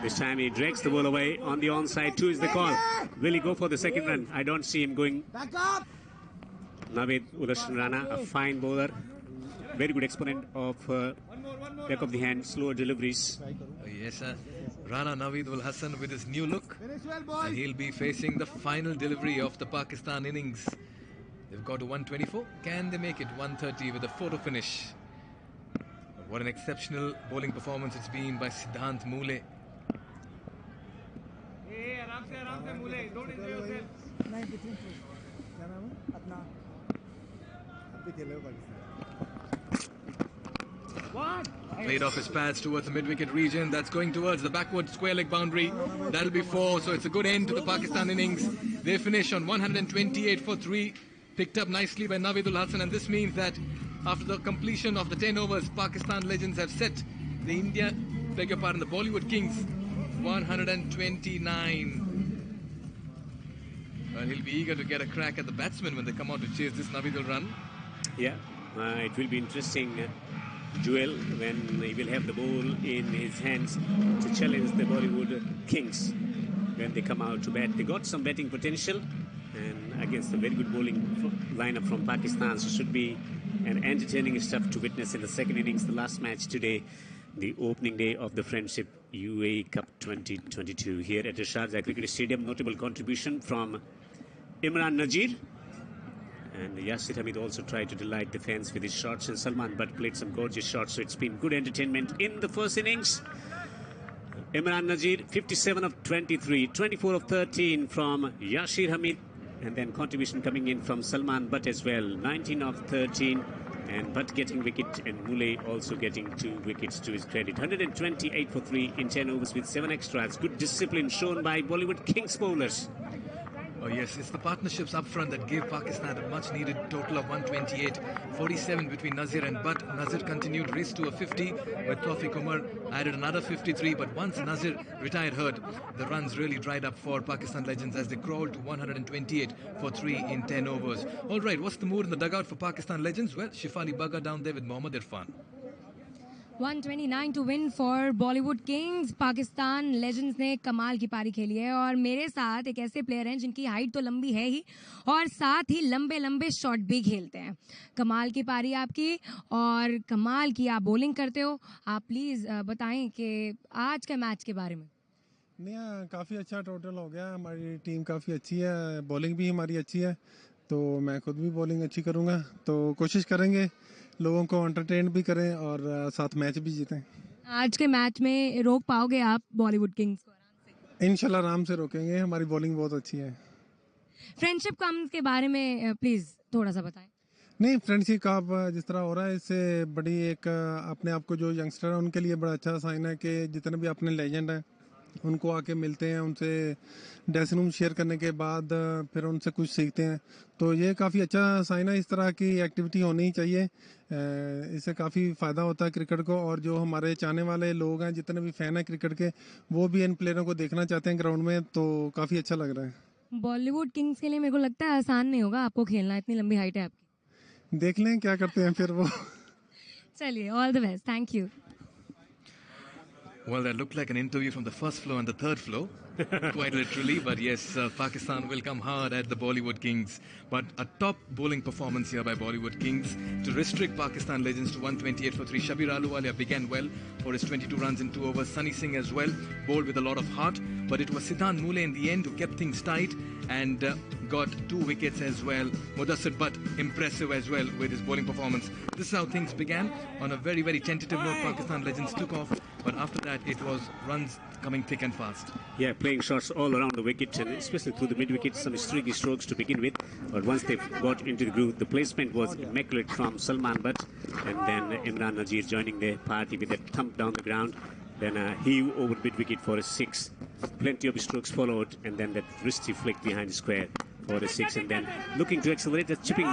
This time he drags the ball away. On the onside, 2 is the call. Will he go for the second run? I don't see him going. Naveed Udarshan Rana, a fine bowler. Very good exponent of back of the hand, slower deliveries. Yes, sir. Rana Naveed Ul Hassan with his new look. And he'll be facing the final delivery of the Pakistan innings. They've got to 124. Can they make it 130 with a photo finish? What an exceptional bowling performance it's been by Siddhant Mule. Played off his pads towards the mid-wicket region. That's going towards the backward square leg boundary. That'll be 4, so it's a good end to the Pakistan innings. They finish on 128 for 3. Picked up nicely by Naveed Ul Hassan, and this means that after the completion of the 10 overs, Pakistan legends have set the the Bollywood Kings 129. Well, he'll be eager to get a crack at the batsmen when they come out to chase this Naveed run. Yeah, it will be interesting duel when he will have the ball in his hands to challenge the Bollywood Kings when they come out to bat. They got some batting potential, and against a very good bowling lineup from Pakistan, so should be an entertaining stuff to witness in the second innings, the last match today, the opening day of the Friendship UAE Cup 2022 here at the Sharjah Cricket Stadium. Notable contribution from Imran Nazir, and Yasir Hamid also tried to delight the fans with his shots, and Salman Butt played some gorgeous shots, so it's been good entertainment in the first innings. Imran Nazir 57 of 23, 24 of 13 from Yasir Hamid, and then contribution coming in from Salman Butt as well, 19 of 13, and Butt getting wicket and Mule also getting 2 wickets to his credit. 128 for 3 in 10 overs with 7 extras. Good discipline shown by Bollywood Kings bowlers. Oh yes, it's the partnerships up front that gave Pakistan a much needed total of 128. 47 between Nazir and Butt. Nazir continued race to a 50, with Tawfiq Umar added another 53, but once Nazir retired hurt, the runs really dried up for Pakistan legends as they crawled to 128 for 3 in 10 overs. Alright, what's the mood in the dugout for Pakistan legends? Well, Shifali Bagga down there with Mohammad Irfan. 129 to win for Bollywood Kings. Pakistan legends ने कमाल की पारी खेली है और मेरे साथ एक ऐसे प्लेयर हैं जिनकी हाइट तो लंबी है ही और साथ ही लंबे लंबे शॉट भी खेलते हैं. कमाल की पारी आपकी और कमाल की आप बॉलिंग करते हो. आप प्लीज बताएं कि आज के मैच के बारे में. नहीं काफ़ी अच्छा टोटल हो गया. हमारी टीम काफ़ी अच्छी है, बॉलिंग भी हमारी अच्छी है, तो मैं खुद भी बॉलिंग अच्छी करूँगा. तो कोशिश करेंगे लोगों को एंटरटेन भी करें और साथ मैच भी जीतें. आज के मैच में रोक पाओगे आप बॉलीवुड किंग्स को आराम से? इंशाल्लाह आराम से रोकेंगे, हमारी बॉलिंग बहुत अच्छी है. फ्रेंडशिप कम्स के बारे में प्लीज थोड़ा सा बताएं. नहीं, फ्रेंडशिप कप जिस तरह हो रहा है, इससे बड़ी एक अपने आप को जो यंगस्टर है उनके लिए बड़ा अच्छा साइन है कि जितने भी अपने लेजेंड हैं उनको आके मिलते हैं, उनसे ड्रेसिंग रूम शेयर करने के बाद फिर उनसे कुछ सीखते हैं. तो ये काफ़ी अच्छा साइन है. इस तरह की एक्टिविटी होनी ही चाहिए. इससे काफ़ी फ़ायदा होता है क्रिकेट को, और जो हमारे चाहने वाले लोग हैं, जितने भी फ़ैन हैं क्रिकेट के, वो भी इन प्लेयरों को देखना चाहते हैं ग्राउंड में. तो काफ़ी अच्छा लग रहा है. बॉलीवुड किंग्स के लिए मेरे को लगता है आसान नहीं होगा आपको खेलना, इतनी लंबी हाइट है आपकी. देख लें क्या करते हैं फिर वो. चलिए, all the best. Thank you. Well, that looked like an interview from the first floor and the third floor, quite literally. But yes, Pakistan will come hard at the Bollywood Kings. But a top bowling performance here by Bollywood Kings to restrict Pakistan legends to 128 for 3. Shabir Ahluwalia began well for his 22 runs in 2 overs. Sunny Singh as well, bowled with a lot of heart. But it was Siddhant Mule in the end who kept things tight and got 2 wickets as well. Mudassir Butt impressive as well with his bowling performance. This is how things began. On a very, very tentative note, Pakistan legends took off. But after that, it was runs coming thick and fast. Yeah, playing shots all around the wicket, and especially through the mid-wicket, some streaky strokes to begin with. But once they got into the groove, the placement was immaculate from Salman Butt, and then Imran Nazir joining the party with a thump down the ground. Then a heave over mid-wicket for a 6. Plenty of strokes followed, and then that wristy flick behind the square for a 6. And then looking to accelerate, the chipping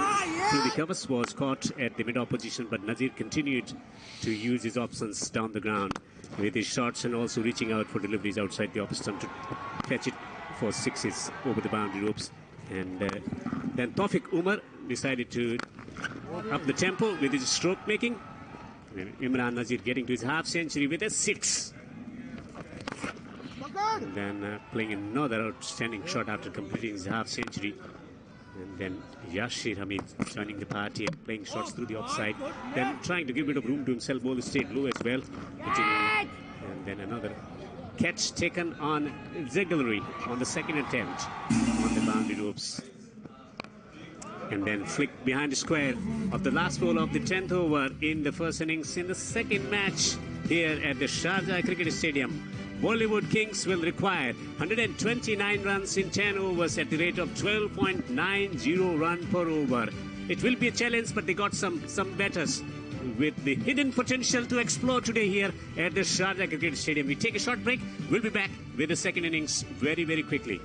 through the covers was caught at the mid-off position, but Nazir continued to use his options down the ground with his shots and also reaching out for deliveries outside the off stump to catch it for 6s over the boundary ropes. And then Tawfiq Umar decided to up the tempo with his stroke making. Imran Nazir getting to his half century with a 6. And then playing another outstanding shot after completing his half century. And then Yashir Hamid joining the party and playing shots through the offside. Then trying to give a bit of room to himself, ball stayed low as well. And then another catch taken on Zegalry on the second attempt on the boundary ropes. And then flick behind the square of the last ball of the 10th over in the first innings in the second match here at the Sharjah Cricket Stadium. Bollywood Kings will require 129 runs in 10 overs at the rate of 12.90 run per over. It will be a challenge, but they got some batters with the hidden potential to explore today here at the Sharjah Cricket Stadium. We take a short break. We'll be back with the second innings very, very quickly.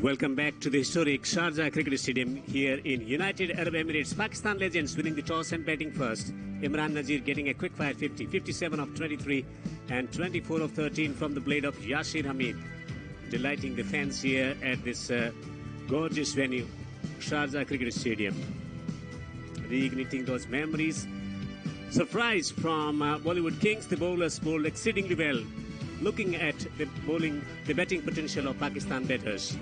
Welcome back to the historic Sharjah Cricket Stadium here in United Arab Emirates. Pakistan legends winning the toss and batting first. Imran Nazir getting a quick fire 50, 57 of 23 and 24 of 13 from the blade of Yashir Hamid. Delighting the fans here at this gorgeous venue, Sharjah Cricket Stadium. Reigniting those memories. Surprise from Bollywood Kings. The bowlers bowled exceedingly well. Looking at the batting potential of Pakistan batters.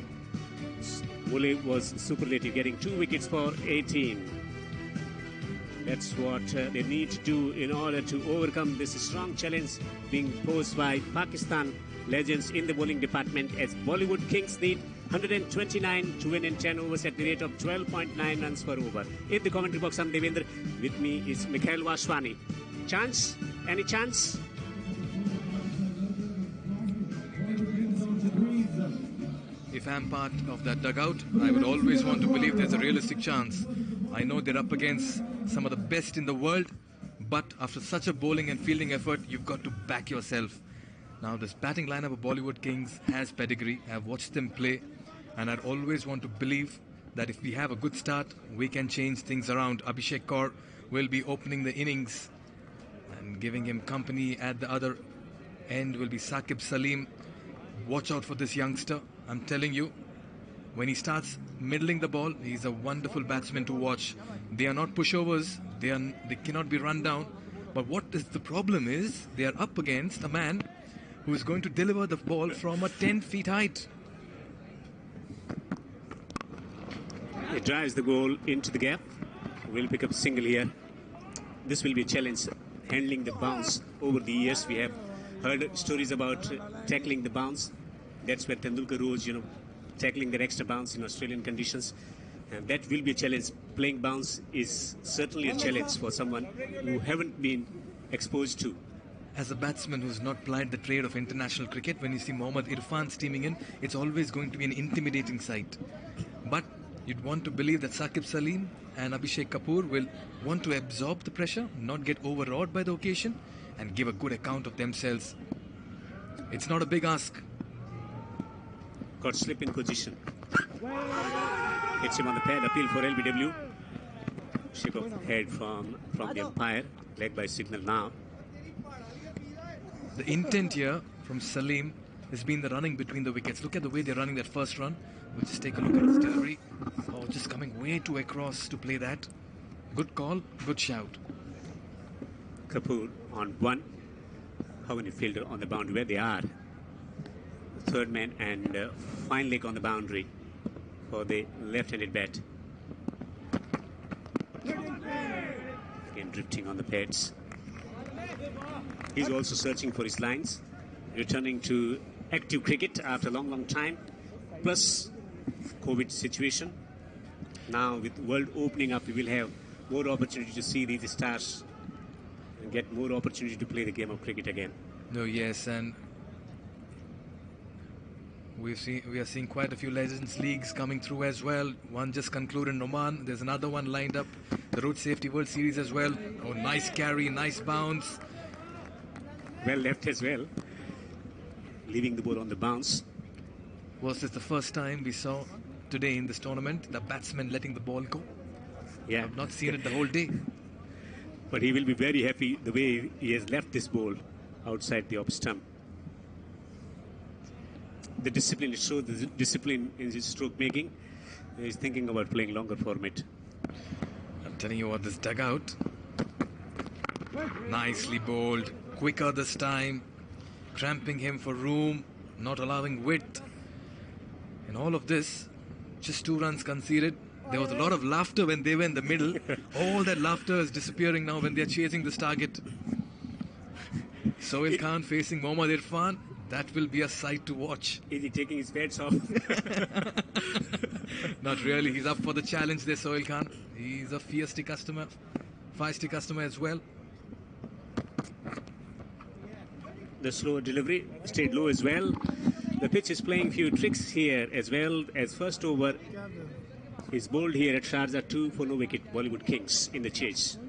Woolley was superlative, getting 2 wickets for 18. That's what they need to do in order to overcome this strong challenge being posed by Pakistan legends in the bowling department, as Bollywood Kings need 129 to win in 10 overs at the rate of 12.9 runs per over. In the commentary box, I'm Devendra. With me is Mikhail Vashwani. Chance? Any chance? If I'm part of that dugout, I would always want to believe there's a realistic chance. I know they're up against some of the best in the world, but after such a bowling and fielding effort, you've got to back yourself. Now, this batting lineup of Bollywood Kings has pedigree. I've watched them play, and I'd always want to believe that if we have a good start, we can change things around. Abhishek Kaur will be opening the innings, and giving him company at the other end will be Saqib Salim. Watch out for this youngster. I'm telling you, when he starts middling the ball, he's a wonderful batsman to watch. They are not pushovers. They cannot be run down. But what is the problem is, they are up against a man who is going to deliver the ball from a 10 feet height. He drives the goal into the gap. Will pick up a single here. This will be a challenge, handling the bounce. Over the years, we have heard stories about tackling the bounce. That's where Tendulkar rose, tackling that extra bounce in Australian conditions. And that will be a challenge. Playing bounce is certainly a challenge for someone who haven't been exposed to. As a batsman who's not plied the trade of international cricket, when you see Mohammad Irfan steaming in, it's always going to be an intimidating sight. But you'd want to believe that Saqib Salim and Abhishek Kapoor will want to absorb the pressure, not get overawed by the occasion, and give a good account of themselves. It's not a big ask. Got slip in position. Hits him on the pad. Appeal for LBW. Shake of the head from the umpire. Leg by signal now. The intent here from Salim has been the running between the wickets. Look at the way they're running that first run. We'll just take a look at his delivery. Oh, just coming way too across to play that. Good call, good shout. Kapoor on one. How many fielder on the boundary? Where they are. Third man and fine leg on the boundary for the left-handed bat. Again drifting on the pads. He's also searching for his lines, returning to active cricket after a long time, plus COVID situation. Now with world opening up, we will have more opportunity to see these stars and get more opportunity to play the game of cricket again. No, yes, and we are seeing quite a few Legends Leagues coming through as well. One just concluded in Oman. There's another one lined up. The Road Safety World Series as well. Oh, nice carry, nice bounce. Well left as well. Leaving the ball on the bounce. Was this the first time we saw today in this tournament, the batsman letting the ball go? Yeah. I've not seen it the whole day. But he will be very happy the way he has left this ball outside the off stump. The discipline, it shows the discipline in his stroke making. He's thinking about playing longer format. I'm telling you what, this dugout, nicely bowled, quicker this time, cramping him for room, not allowing width. In all of this, just 2 runs conceded. There was a lot of laughter when they were in the middle. All that laughter is disappearing now when they're chasing this target. Sohail Khan facing Mohammad Irfan. That will be a sight to watch. Is he taking his pads off? Not really. He's up for the challenge there, Sohail Khan. He's a feisty customer as well. The slower delivery stayed low as well. The pitch is playing few tricks here as well, as first over is bowled here at Sharjah 2 for no wicket. Bollywood Kings in the chase.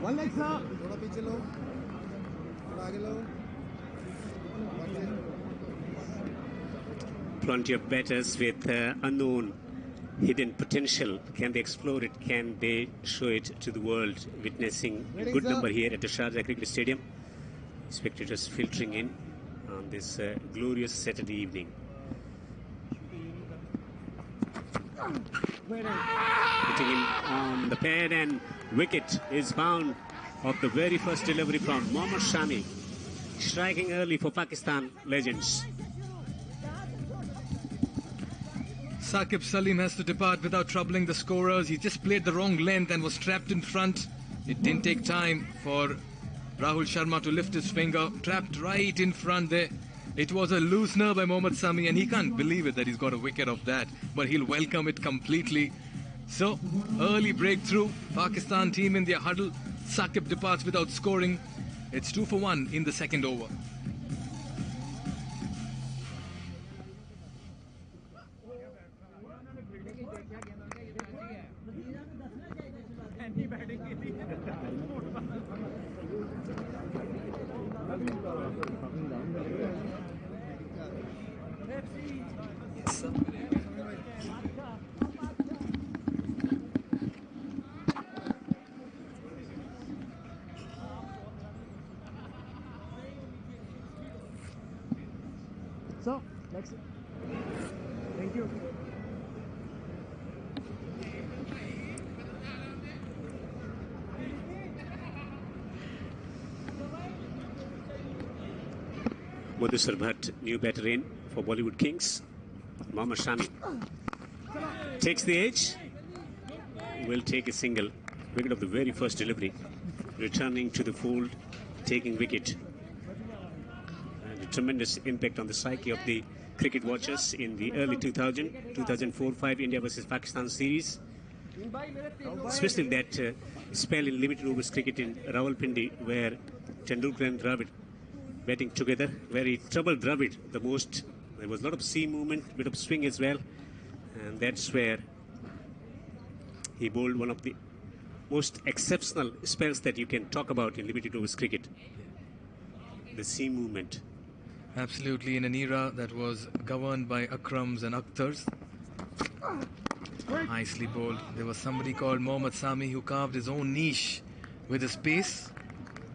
One leg, sir. थोड़ा पीछे लो, थोड़ा आगे लो. Plenty of batters with unknown hidden potential. Can they explore it? Can they show it to the world? Witnessing a good number here at the Sharjah Cricket Stadium. Spectators filtering in on this glorious Saturday evening. Hitting him on the pad, and wicket is found of the very first delivery from Mohammad Shami. Striking early for Pakistan legends. Saqib Salim has to depart without troubling the scorers. He just played the wrong length and was trapped in front. It didn't take time for Rahul Sharma to lift his finger. Trapped right in front there. It was a loosener by Mohammad Sami, and he can't believe it that he's got a wicket of that. But he'll welcome it completely. So, early breakthrough. Pakistan team in their huddle. Saqib departs without scoring. It's 2 for 1 in the second over. So, next. Thank you. Madhusar Bhatt, new batter in for Bollywood Kings. Mohammad Shami takes the edge. Will take a single. Wicket of the very first delivery. Returning to the fold, taking wicket. And a tremendous impact on the psyche of the cricket watchers in the early 2004-5 India versus Pakistan series. Especially that spell in limited overs cricket in Rawalpindi, where Tendulkar and Dravid batting together, where he troubled Dravid the most. There was a lot of seam movement, bit of swing as well, and that's where he bowled one of the most exceptional spells that you can talk about in limited overs cricket. The seam movement. Absolutely, in an era that was governed by Akrams and Akhtars. Nicely bowled. There was somebody called Mohammad Sami who carved his own niche with his pace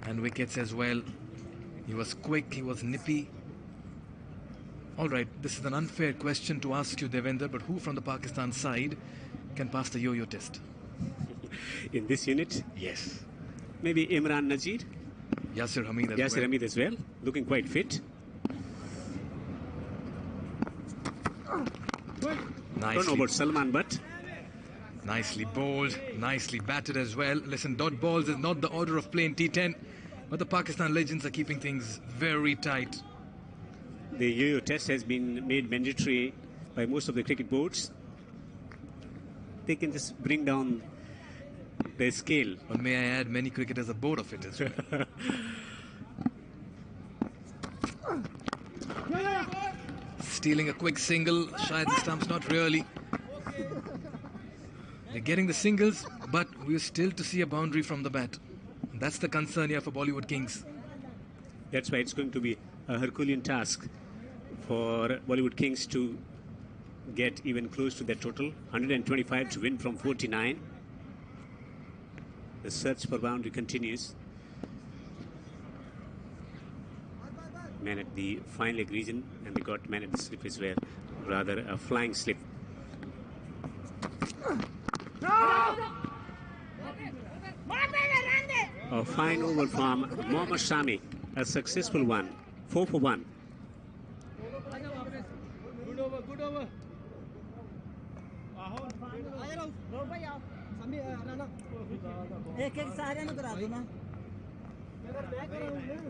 and wickets as well. He was quick, he was nippy. All right, this is an unfair question to ask you, Devendra, but who from the Pakistan side can pass the yo-yo test? In this unit? Yes. Maybe Imran Nazir? Yasir Hamid as Yasir well. Hamid as well, looking quite fit. Don't know about Salman, but nicely bowled, nicely batted as well. Listen, dot balls is not the order of play in T10, but the Pakistan legends are keeping things very tight. The yo-yo test has been made mandatory by most of the cricket boards. They can just bring down the scale. But may I add, many cricketers are bored of it as well. Stealing a quick single, Shahid the stump's not really. They're getting the singles, but we're still to see a boundary from the bat. That's the concern here for Bollywood Kings. That's why it's going to be a Herculean task for Bollywood Kings to get even close to that total. 125 to win from 49. The search for boundary continues. Man at the fine leg region, and they got man at the slip as well. Rather a flying slip. A fine over from Mohammad Shami. A successful one. 4 for 1. Good over. एक एक सारे में करा दो ना एक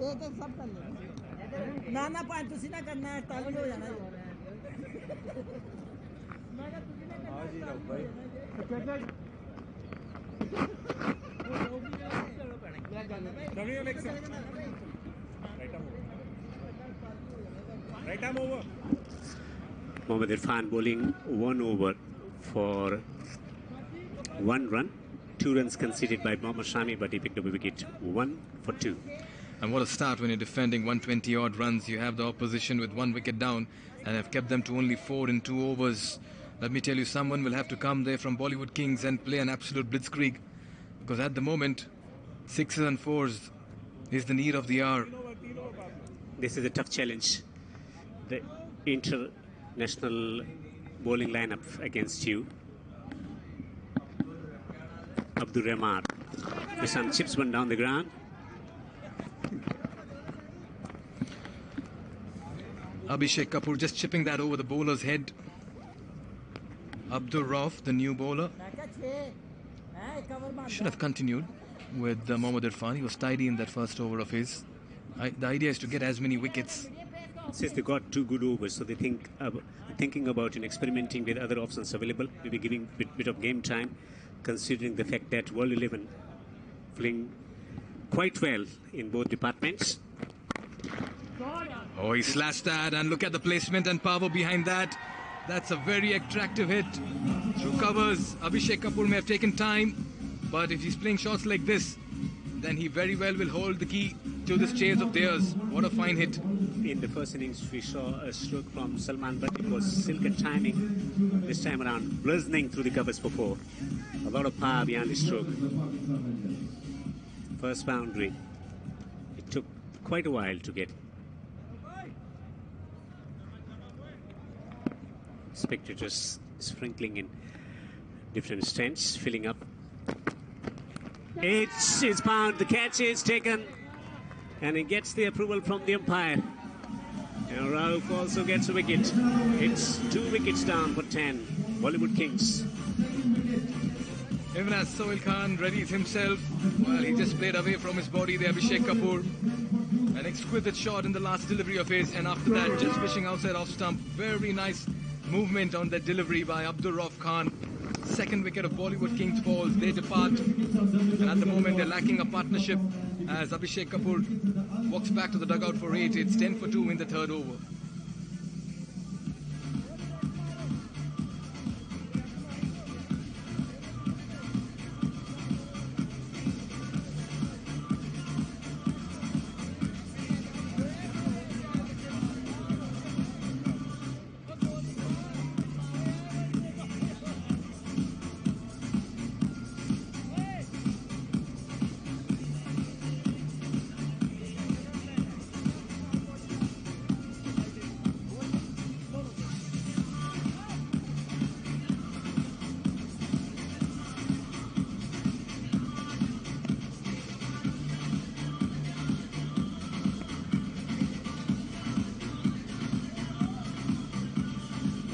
एक सब कर लो ना ना पाँच तुसी ना करना है ताली हो जाना Right arm over. Mohammad Irfan bowling 1 over for 1 run. 2 runs conceded by Mohammad Shami, but he picked up a wicket. 1 for 2. And what a start when you're defending 120 odd runs. You have the opposition with 1 wicket down and have kept them to only 4 in 2 overs. Let me tell you, someone will have to come there from Bollywood Kings and play an absolute blitzkrieg, because at the moment 6s and 4s is the need of the hour. This is a tough challenge. The international bowling lineup against you. Abdur Rahman. The sun chips one down the ground. Abhishek Kapoor just chipping that over the bowler's head. Abdur Rauf, the new bowler, should have continued with Mohammad Irfan. He was tidy in that first over of his. The idea is to get as many wickets. Since they got 2 good overs, so they thinking about experimenting with other options available, maybe giving a bit of game time, considering the fact that World 11 playing quite well in both departments. Oh, he slashed that, and look at the placement and power behind that. That's a very attractive hit. Through covers, Abhishek Kapoor may have taken time, but if he's playing shots like this, then he very well will hold the key to this chase of theirs. What a fine hit. In the first innings, we saw a stroke from Salman, but it was silken timing this time around, blazing through the covers for 4. A lot of power behind the stroke. First boundary. It took quite a while to get. Spectators sprinkling in different stands, filling up. It's found, the catch is taken, and he gets the approval from the umpire. And Rauf also gets a wicket. It's 2 wickets down for 10. Bollywood Kings. Even as Sohail Khan readies himself, well, he just played away from his body there, Abhishek Kapoor. An exquisite shot in the last delivery of his, and after that, just fishing outside off stump. Very nice movement on that delivery by Abdur Rauf Khan. Second wicket of Bollywood Kings falls. They depart, and at the moment they're lacking a partnership as Abhishek Kapoor walks back to the dugout for 8. It's 10 for 2 in the third over.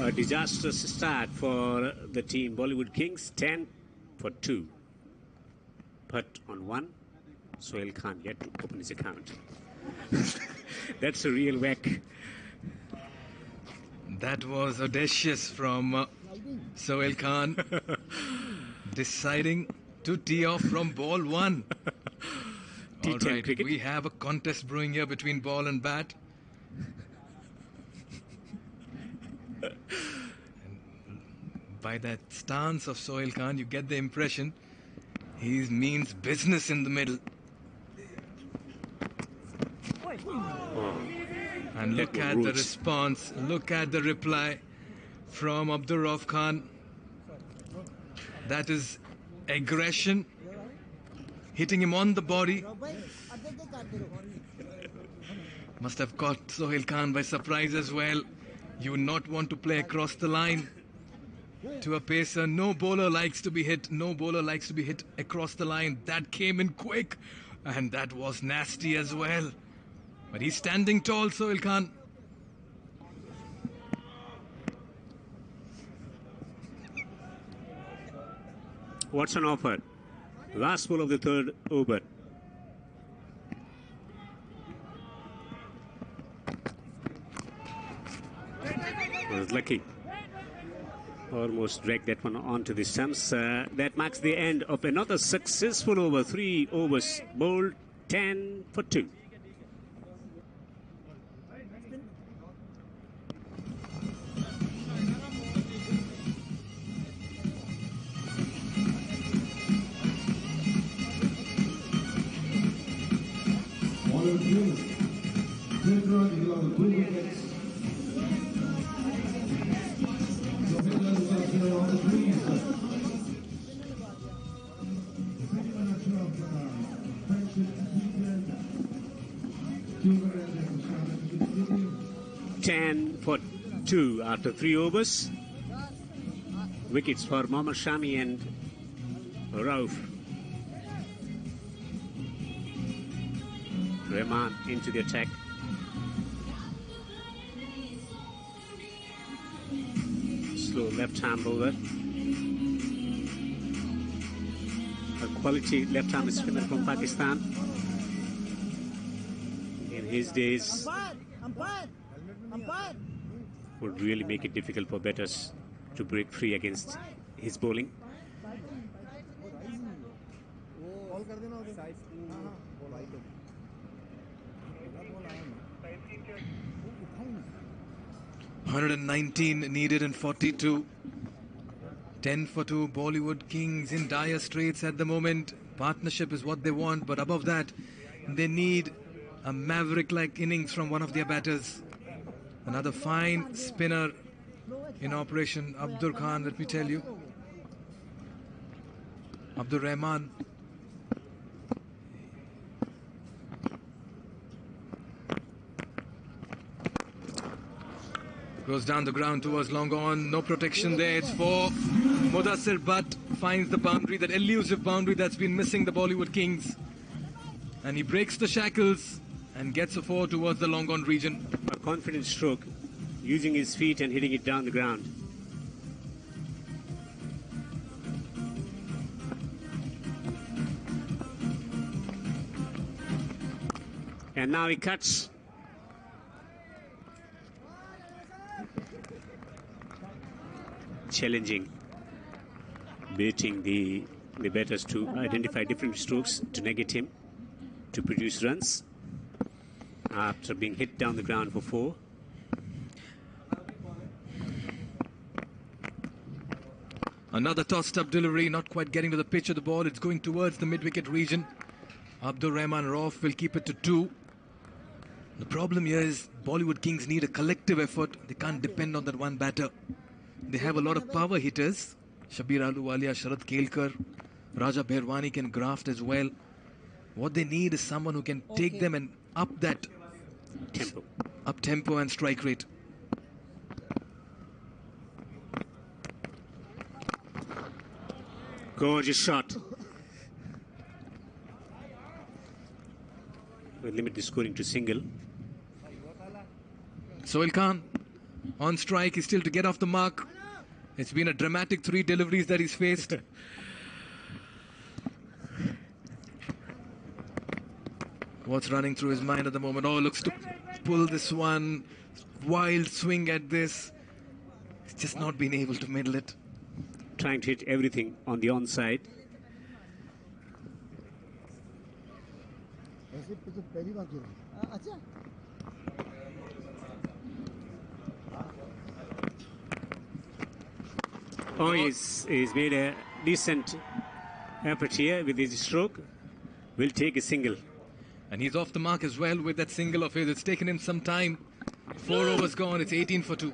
A disastrous start for the team Bollywood Kings. 10 for 2. Putt on 1. Sohail Khan yet to open his account. That's a real whack. That was audacious from Sohail Khan, deciding to tee off from ball 1. All right, cricket. we have a contest brewing here between ball and bat. By that stance of Sohail Khan, you get the impression he means business in the middle. And look at the response, look at the reply from Abdur Rauf Khan. That is aggression, hitting him on the body. Must have caught Sohail Khan by surprise as well. You would not want to play across the line to a pacer. No bowler likes to be hit. No bowler likes to be hit across the line. That came in quick, and that was nasty as well. But he's standing tall, Sohail Khan. What's on offer? Last ball of the third over. Was lucky. Almost dragged that one onto the stumps. That marks the end of another successful over. 3 overs bowled. 10 for 2. Bollywood Kings. Fifth run, he got 2 wickets. So Hitler's up here on the greens. The second match of Friendship Cup 10 for 2 after 3 overs. Wickets for Mohammad Shami and Rauf. Rahman into the attack. Slow left-hand bowler. A quality left-hand spinner from Pakistan. In his days, would really make it difficult for batters to break free against his bowling. $119 needed in 42. 10 for 2. Bollywood Kings in dire straits at the moment. Partnership is what they want, but above that, they need a maverick-like innings from one of their batters. Another fine spinner in operation, Abdur Khan, let me tell you. Abdur Rahman. Goes down the ground towards long on. No protection there. It's for Mudassir Butt. Finds the boundary, that elusive boundary that's been missing the Bollywood Kings. And he breaks the shackles and gets a 4 towards the long on region. A confident stroke, using his feet and hitting it down the ground. And now he cuts. Challenging, baiting the batters to identify different strokes to negate him, to produce runs after being hit down the ground for 4. Another tossed up delivery, not quite getting to the pitch of the ball. It's going towards the mid-wicket region. Abdur Rahman Rauf will keep it to 2. The problem here is Bollywood Kings need a collective effort. They can't depend on that one batter. They have a lot of power hitters. Shabir Ahluwalia, Sharad Kelkar, Raja Bhairwani can graft as well. What they need is someone who can take them and up that tempo. Up tempo and strike rate. Gorgeous shot. We'll limit the scoring to single. Sohail Khan on strike. He's still to get off the mark. It's been a dramatic 3 deliveries that he's faced. What's running through his mind at the moment? Oh, looks to pull this one. Wild swing at this. He's just not been able to middle it. Trying to hit everything on the onside. Oh, he's made a decent effort here with his stroke. Will take a single. And he's off the mark as well with that single of his. It's taken him some time. 4 overs gone. It's 18 for 2.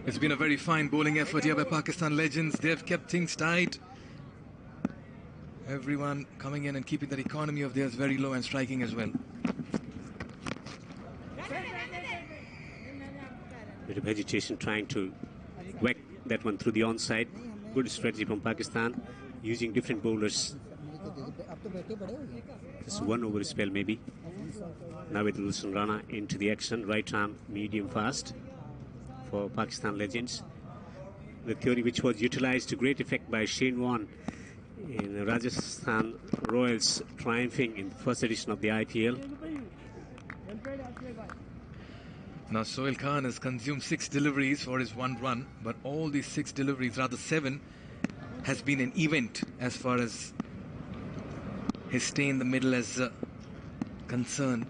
It's been a very fine bowling effort here by Pakistan legends. They've kept things tight. Everyone coming in and keeping that economy of theirs very low and striking as well. Bit of hesitation trying to whack that one through the onside. Good strategy from Pakistan, using different bowlers. Just 1 over spell maybe. Now with Wilson Rana into the action. Right arm, medium fast for Pakistan legends. The theory which was utilized to great effect by Shane Warne in Rajasthan Royals triumphing in the first edition of the IPL. Now Sohail Khan has consumed 6 deliveries for his 1 run, but all these 6 deliveries, rather 7, has been an event as far as his stay in the middle is concerned.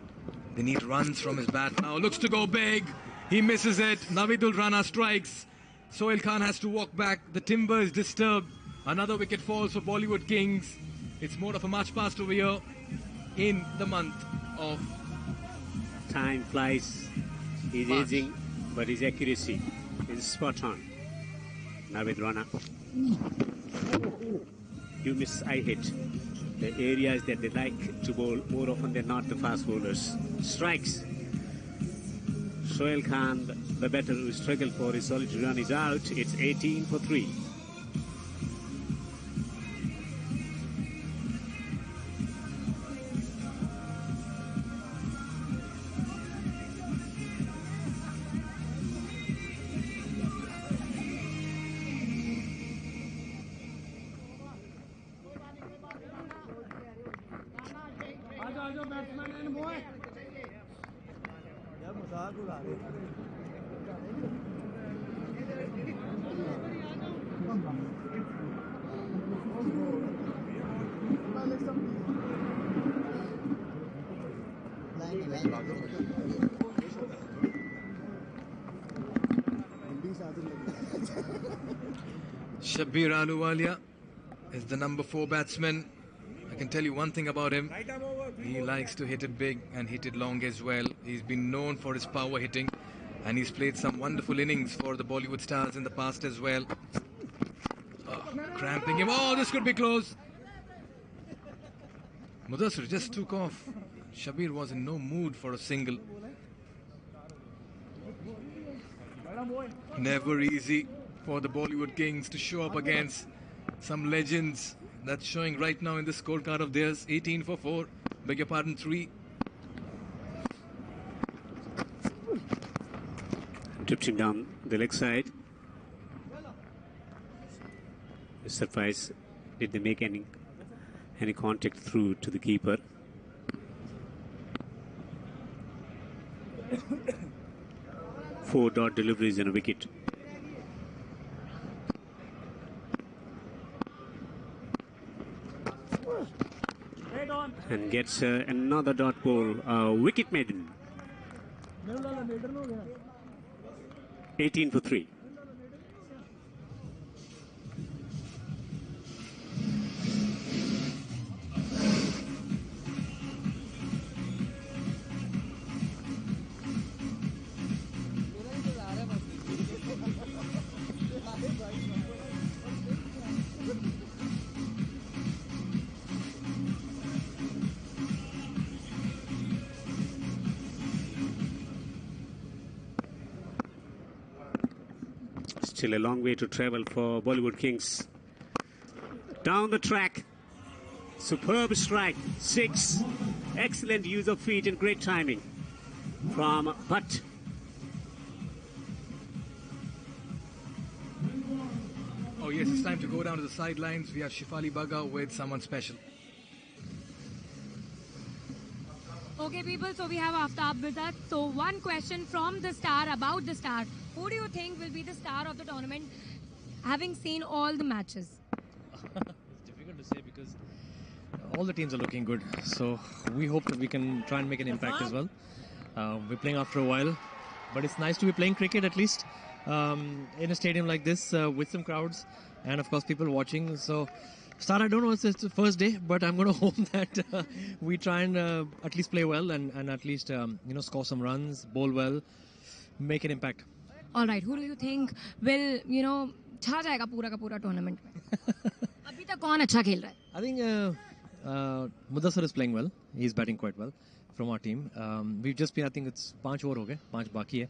They need runs from his bat now. Looks to go big. He misses it. Navidul Rana strikes. Sohail Khan has to walk back. The timber is disturbed. Another wicket falls for Bollywood Kings. It's more of a march past over here in the month of Time flies. He's March. aging, but his accuracy is spot on. Navid Rana. You miss, I hit. The areas that they like to bowl more often than not, the fast bowlers. Strikes. Sohail Khan, the batter who struggled for his solitary run, is out. It's 18 for 3. Shabbir Ahluwalia is the number 4 batsman. I can tell you one thing about him. He likes to hit it big and hit it long as well. He's been known for his power hitting, and he's played some wonderful innings for the Bollywood stars in the past as well. Cramping him. Oh, this could be close. Mudassir just took off. Shabbir was in no mood for a single. Never easy for the Bollywood Kings to show up against some legends. That's showing right now in the scorecard of theirs. 18 for 4. Beg your pardon, 3. Tipped him down the leg side. Surprise, did they make any contact through to the keeper? Four dot deliveries and a wicket. And gets another dot ball, wicket maiden. 18 for 3. Still a long way to travel for Bollywood Kings. Down the track. Superb strike. 6. Excellent use of feet and great timing from Butt. Oh yes, it's time to go down to the sidelines. We have Shifali Baga with someone special. Okay, people, so we have Aftab with us. So one question from the star about the star. Who do you think will be the star of the tournament, having seen all the matches? It's difficult to say because all the teams are looking good. So we hope that we can try and make an impact as well. We're playing after a while, but it's nice to be playing cricket at least in a stadium like this with some crowds and of course people watching. So Star, I don't know, it's the first day, but I'm going to hope that we try and at least play well and at least score some runs, bowl well, make an impact. All right, who do you think will, छा जाएगा पूरा का पूरा tournament में? अभी तक कौन अच्छा खेल रहा है? I think Mudassir is playing well. He's batting quite well from our team. We've just been, I think it's 5 over हो गए, 5 बाकी है.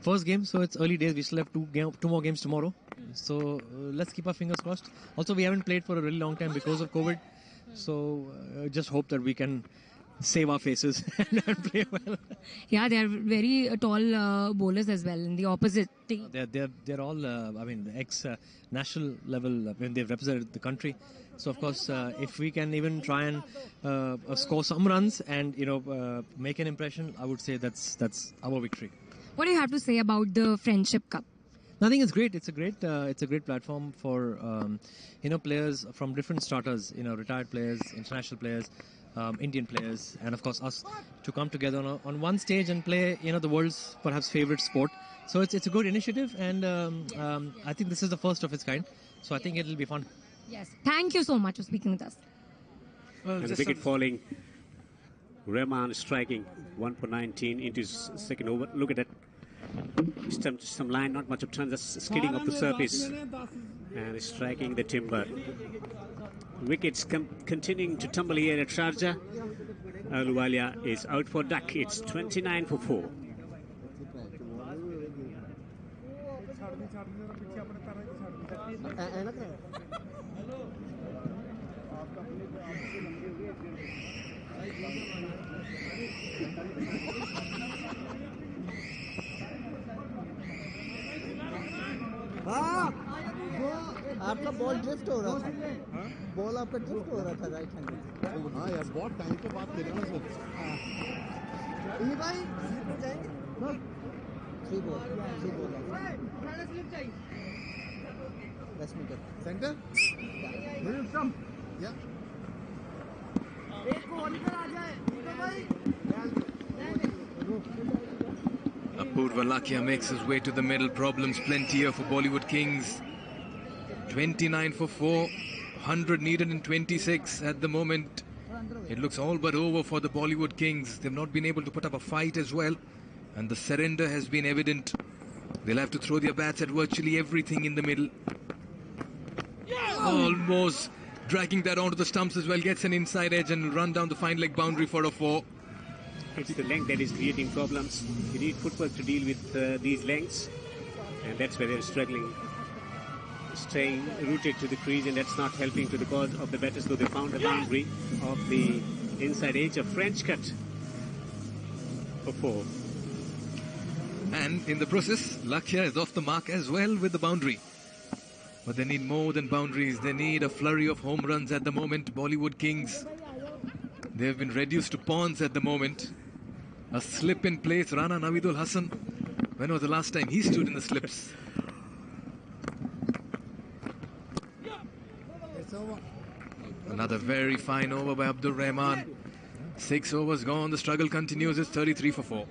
First game, so it's early days. We still have two more games tomorrow. So let's keep our fingers crossed. Also, we haven't played for a really long time because of COVID. So just hope that we can save our faces and play well. Yeah, they are very tall bowlers as well in the opposite team. They're all, I mean, ex national level when they've represented the country. So of course, if we can even try and score some runs and make an impression, I would say that's our victory. What do you have to say about the Friendship Cup? Nothing is great. It's a great platform for players from different starters, retired players, international players, Indian players, and of course us to come together on one stage and play the world's perhaps favorite sport. So it's a good initiative, and I think this is the first of its kind. So I think it'll be fun. Yes. Thank you so much for speaking with us. Well, and the wicket falling. Rahman striking 1 for 19 into his second over. Look at that. Some line, not much of turns, just skidding off the surface and striking the timber. Wickets continuing to tumble here at Sharjah. Ahluwalia is out for duck. It's 29 for 4. हाँ आपका ball drift हो रहा था ball आपका drift हो रहा था right hand हाँ यार बहुत टाइम के बाद खेला ना सर ये भाई जाएंगे three ball 10 metre centre middle stump या एक बॉल निकल आ जाए भाई Apurva Lakhia makes his way to the middle. Problems plenty here for Bollywood Kings. 29 for 4. 100 needed in 26 at the moment. It looks all but over for the Bollywood Kings. They've not been able to put up a fight as well. And the surrender has been evident. They'll have to throw their bats at virtually everything in the middle. Almost dragging that onto the stumps as well. Gets an inside edge and run down the fine leg boundary for a 4. It's the length that is creating problems. You need footwork to deal with these lengths, and that's where they're struggling, staying rooted to the crease, and that's not helping to the cause of the batters, though they found the boundary of the inside edge. A French cut for 4. And in the process, Lakhia is off the mark as well with the boundary. But they need more than boundaries. They need a flurry of home runs at the moment. Bollywood Kings, they have been reduced to pawns at the moment. A slip in place. Rana Navidul Hassan. When was the last time he stood in the slips? Another very fine over by Abdul Rahman. 6 overs gone. The struggle continues. It's 33 for 4.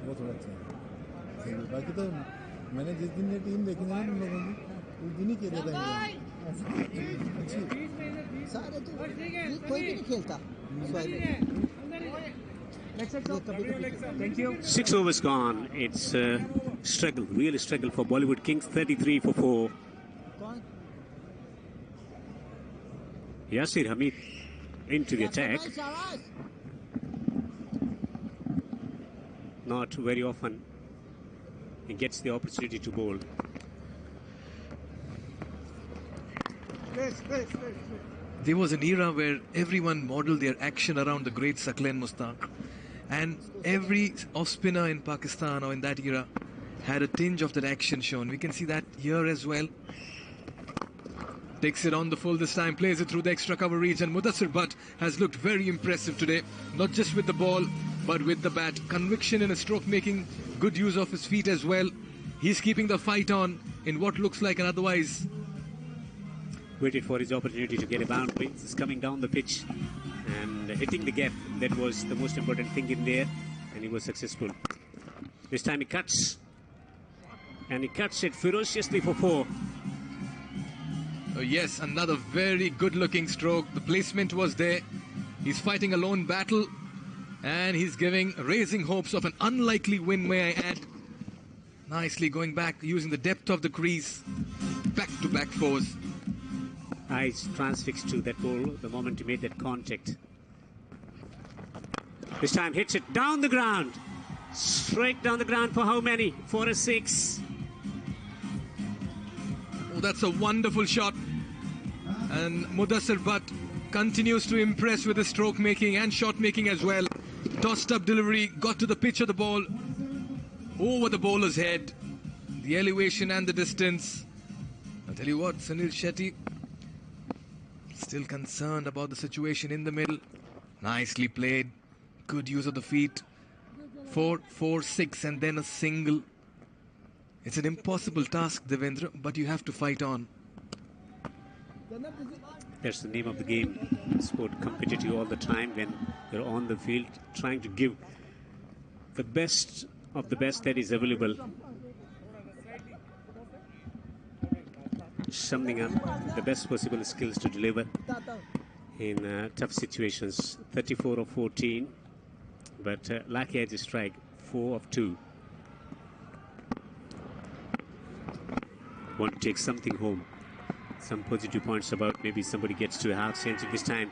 वो थोड़ा अच्छा है बाकी तो मैंने जिस दिन ये टीम देखी ना तुम लोगों की उस दिन ही खेला था सारे तो कोई भी नहीं खेलता 6 overs gone. It's a struggle, real struggle for Bollywood Kings. 33 for 4. Yasir Hamid into the attack. Not very often he gets the opportunity to bowl. There was an era where everyone modeled their action around the great Saqlain Mushtaq, and every off-spinner in Pakistan or in that era had a tinge of that action shown. We can see that here as well. Takes it on the full this time, plays it through the extra cover reach, and Mudassir Butt has looked very impressive today, not just with the ball but with the bat. Conviction in his stroke making, good use of his feet as well. He's keeping the fight on in what looks like an otherwise... Waited for his opportunity to get a boundary. He's coming down the pitch and hitting the gap. That was the most important thing in there, and he was successful. This time he cuts, and he cuts it ferociously for 4. Yes, another very good-looking stroke. The placement was there. He's fighting a lone battle, and he's raising hopes of an unlikely win, may I add. Nicely going back, using the depth of the crease. Back-to-back 4s. Eyes transfixed to that ball the moment he made that contact. This time hits it down the ground. Straight down the ground for how many? For a 6. that's a wonderful shot. And Mudassir Butt continues to impress with his stroke making and shot making as well. Tossed up delivery, got to the pitch of the ball, over the bowler's head. The elevation and the distance. I'll tell you what, Sunil Shetty still concerned about the situation in the middle. Nicely played. Good use of the feet. 4, 4, 6 and then a single. It's an impossible task, Devendra, but you have to fight on. That's the name of the game. Sport competitive all the time when you're on the field trying to give the best of the best that is available. Summing up the best possible skills to deliver in tough situations. 34 of 14, but lucky edge strike, 4 of 2. Want to take something home. Some positive points about maybe somebody gets to a half century this time.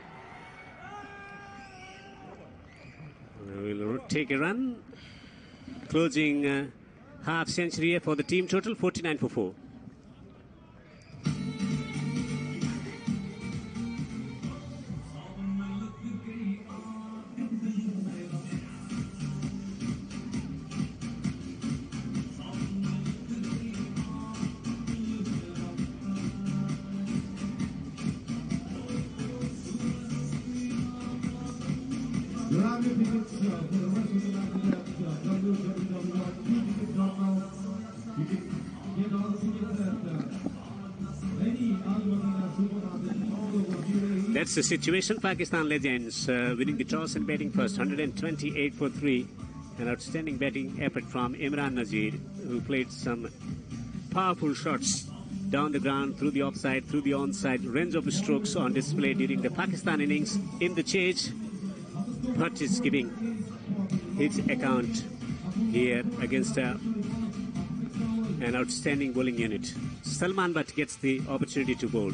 We'll take a run. Closing half century for the team total, 49 for 4. That's the situation. Pakistan Legends winning the toss and batting first, 128 for 3. An outstanding batting effort from Imran Nazir, who played some powerful shots down the ground, through the offside, through the onside. Range of strokes on display during the Pakistan innings in the chase. But is giving his account here against an outstanding bowling unit. Salman Butt gets the opportunity to bowl.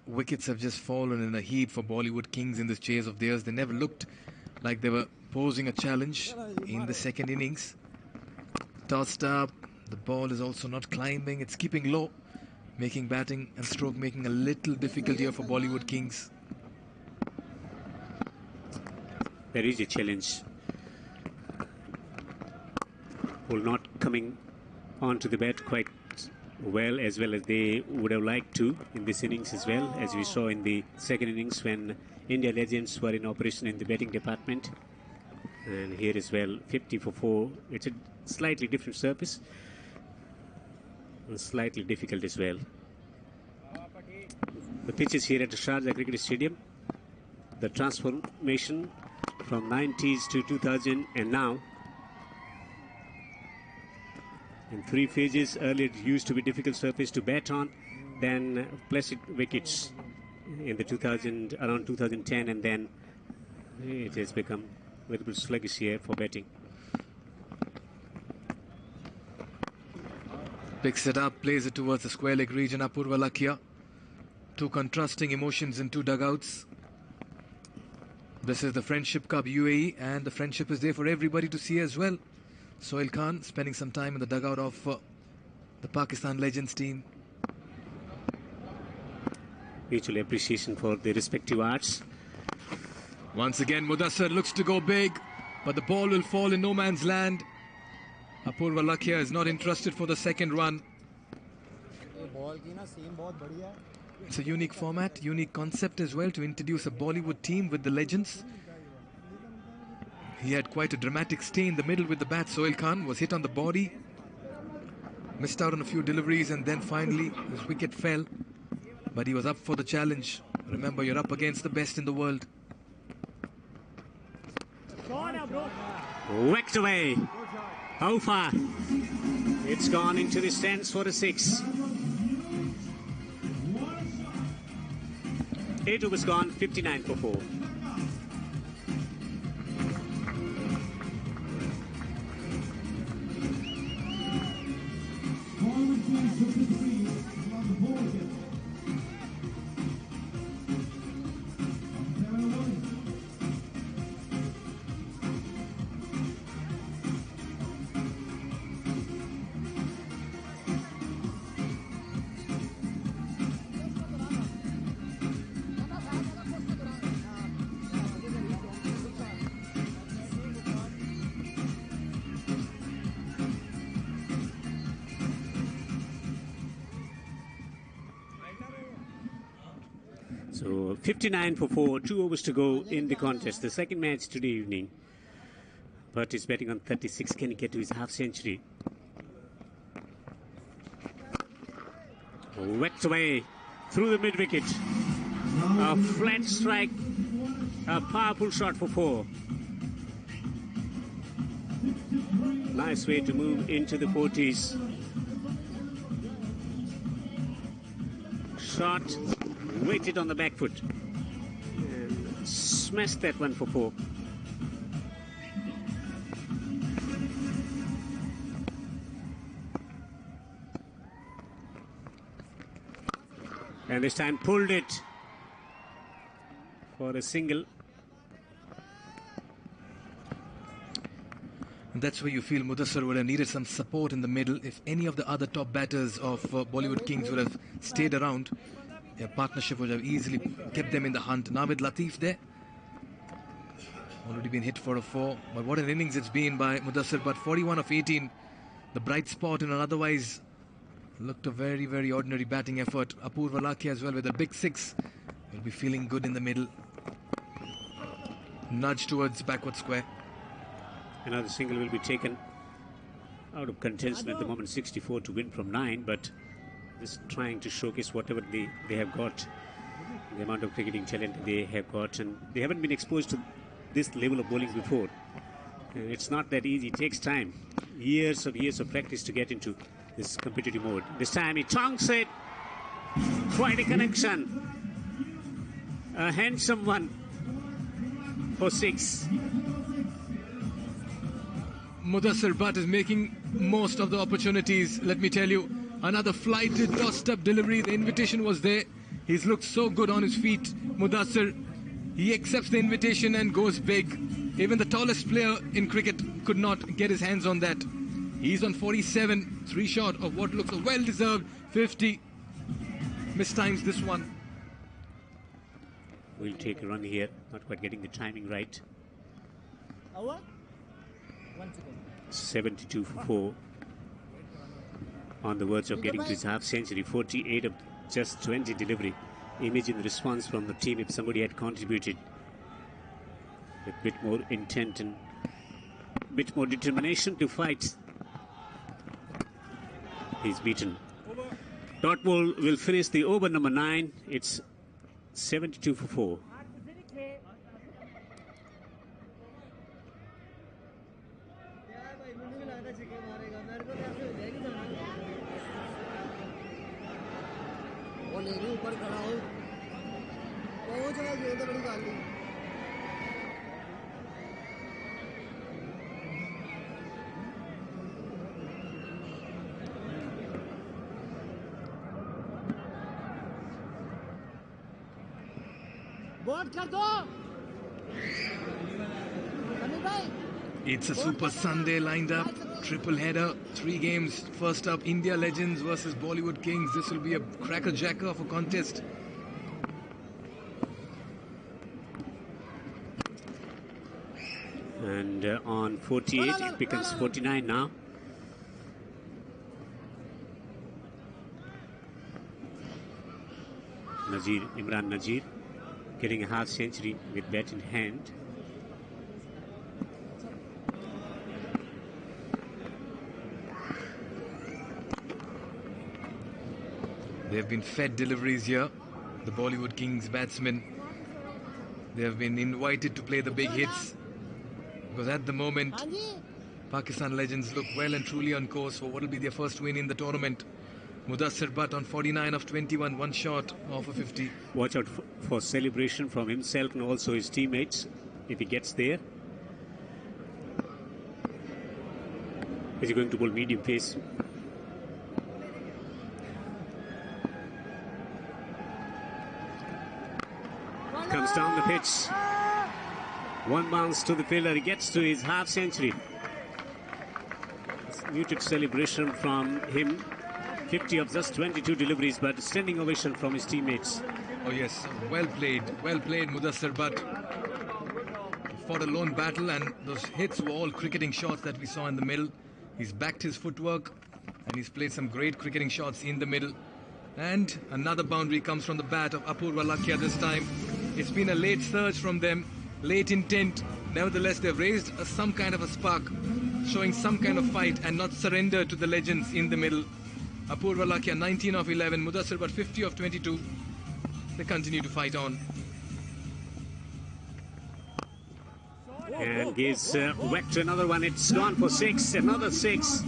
Wickets have just fallen in a heap for Bollywood Kings in this chase of theirs. They never looked like they were posing a challenge in the second innings. Tossed up, the ball is also not climbing, it's keeping low, making batting and stroke making a little difficult here for Bollywood Kings. There is a challenge. Ball not coming onto the bat quite well as they would have liked to in this innings as well, as we saw in the second innings when India Legends were in operation in the batting department. And here as well, 50 for 4. It's a slightly different surface and slightly difficult as well. The pitches here at the Sharjah Cricket Stadium, the transformation from 90s to 2000 and now. In 3 phases, earlier it used to be difficult surface to bat on, then placid wickets in the around 2010, and then it has become a little bit sluggish here for batting. Picks it up, plays it towards the square leg region. Apurva Lakhia. 2 contrasting emotions in 2 dugouts. This is the Friendship Cup UAE, and the friendship is there for everybody to see as well. Sohail Khan spending some time in the dugout of the Pakistan Legends team. Mutual appreciation for the respective arts. Once again, Mudassir looks to go big, but the ball will fall in no man's land. Apurva Lakhia is not interested for the second run. It's a unique format, unique concept as well to introduce a Bollywood team with the Legends. He had quite a dramatic stay in the middle with the bat. Sohail Khan was hit on the body, missed out on a few deliveries, and then finally his wicket fell. But he was up for the challenge. Remember, you're up against the best in the world. Whacked away. How far? It's gone into the stands for a 6. It was gone, 59 for 4. So 59 for 4, 2 overs to go in the contest. The second match today evening. But he's betting on 36. Can he get to his half century? Whacked away through the mid wicket. A flat strike. A powerful shot for 4. Nice way to move into the 40s. Shot, weighted on the back foot. And smashed that one for 4. And this time pulled it for a single. And that's where you feel Mudassar would have needed some support in the middle. If any of the other top batters of Bollywood Kings would have stayed around, their partnership would have easily kept them in the hunt. Now with Latif there, already been hit for a 4. But what an innings it's been by Mudassar. But 41 of 18, the bright spot in an otherwise looked a very, very ordinary batting effort. Apurva Lakhia as well with a big 6. Will be feeling good in the middle. Nudge towards backward square. Another single will be taken out of contention at the moment. 64 to win from 9, but just trying to showcase whatever they have got, the amount of cricketing talent they have got, and they haven't been exposed to this level of bowling before. And it's not that easy. It takes time, years of practice to get into this competitive mode. This time he tongs it. Quite a connection. A handsome one for 6. Mudassar Butt is making most of the opportunities. Let me tell you, another flighted, tossed up delivery. The invitation was there. He's looked so good on his feet. Mudassar, he accepts the invitation and goes big. Even the tallest player in cricket could not get his hands on that. He's on 47, 3 short of what looks a well-deserved 50. Mistimes this one. We'll take a run here. Not quite getting the timing right. 72 for 4. On the verge of getting to his half century. 48 of just 20 delivery. Imagine the response from the team if somebody had contributed with a bit more intent and a bit more determination to fight. He's beaten. Dot ball will finish the over number 9. It's 72 for 4. It's a Super Sunday lined up. Triple header, 3 games. First up, India Legends versus Bollywood Kings. This will be a cracker-jacker of a contest. And on 48, it becomes 49 now. Imran Nazir getting a half century with bat in hand. They have been fed deliveries here, the Bollywood Kings batsmen. They have been invited to play the big hits, because at the moment Pakistan Legends look well and truly on course for what will be their first win in the tournament. Mudassar Butt on 49 of 21, 1 short off of 50. Watch out for celebration from himself and also his teammates if he gets there. Is he going to bowl medium pace? Comes down the pitch. 1 bounce to the fielder. He gets to his half century. Muted celebration from him. 50 of just 22 deliveries, but standing ovation from his teammates. Oh yes, well played Mudassar Butt. Fought a lone battle, and those hits were all cricketing shots that we saw in the middle. He's backed his footwork and he's played some great cricketing shots in the middle. And another boundary comes from the bat of Apurva Lakhia this time. It's been a late surge from them, late intent. Nevertheless, they've raised some kind of a spark, showing some kind of fight and not surrender to the legends in the middle. Apurva Lakhia 19 of 11, Mudassir Bhatt 50 of 22. They continue to fight on. And gives whack to another one. It's gone for 6. Another 6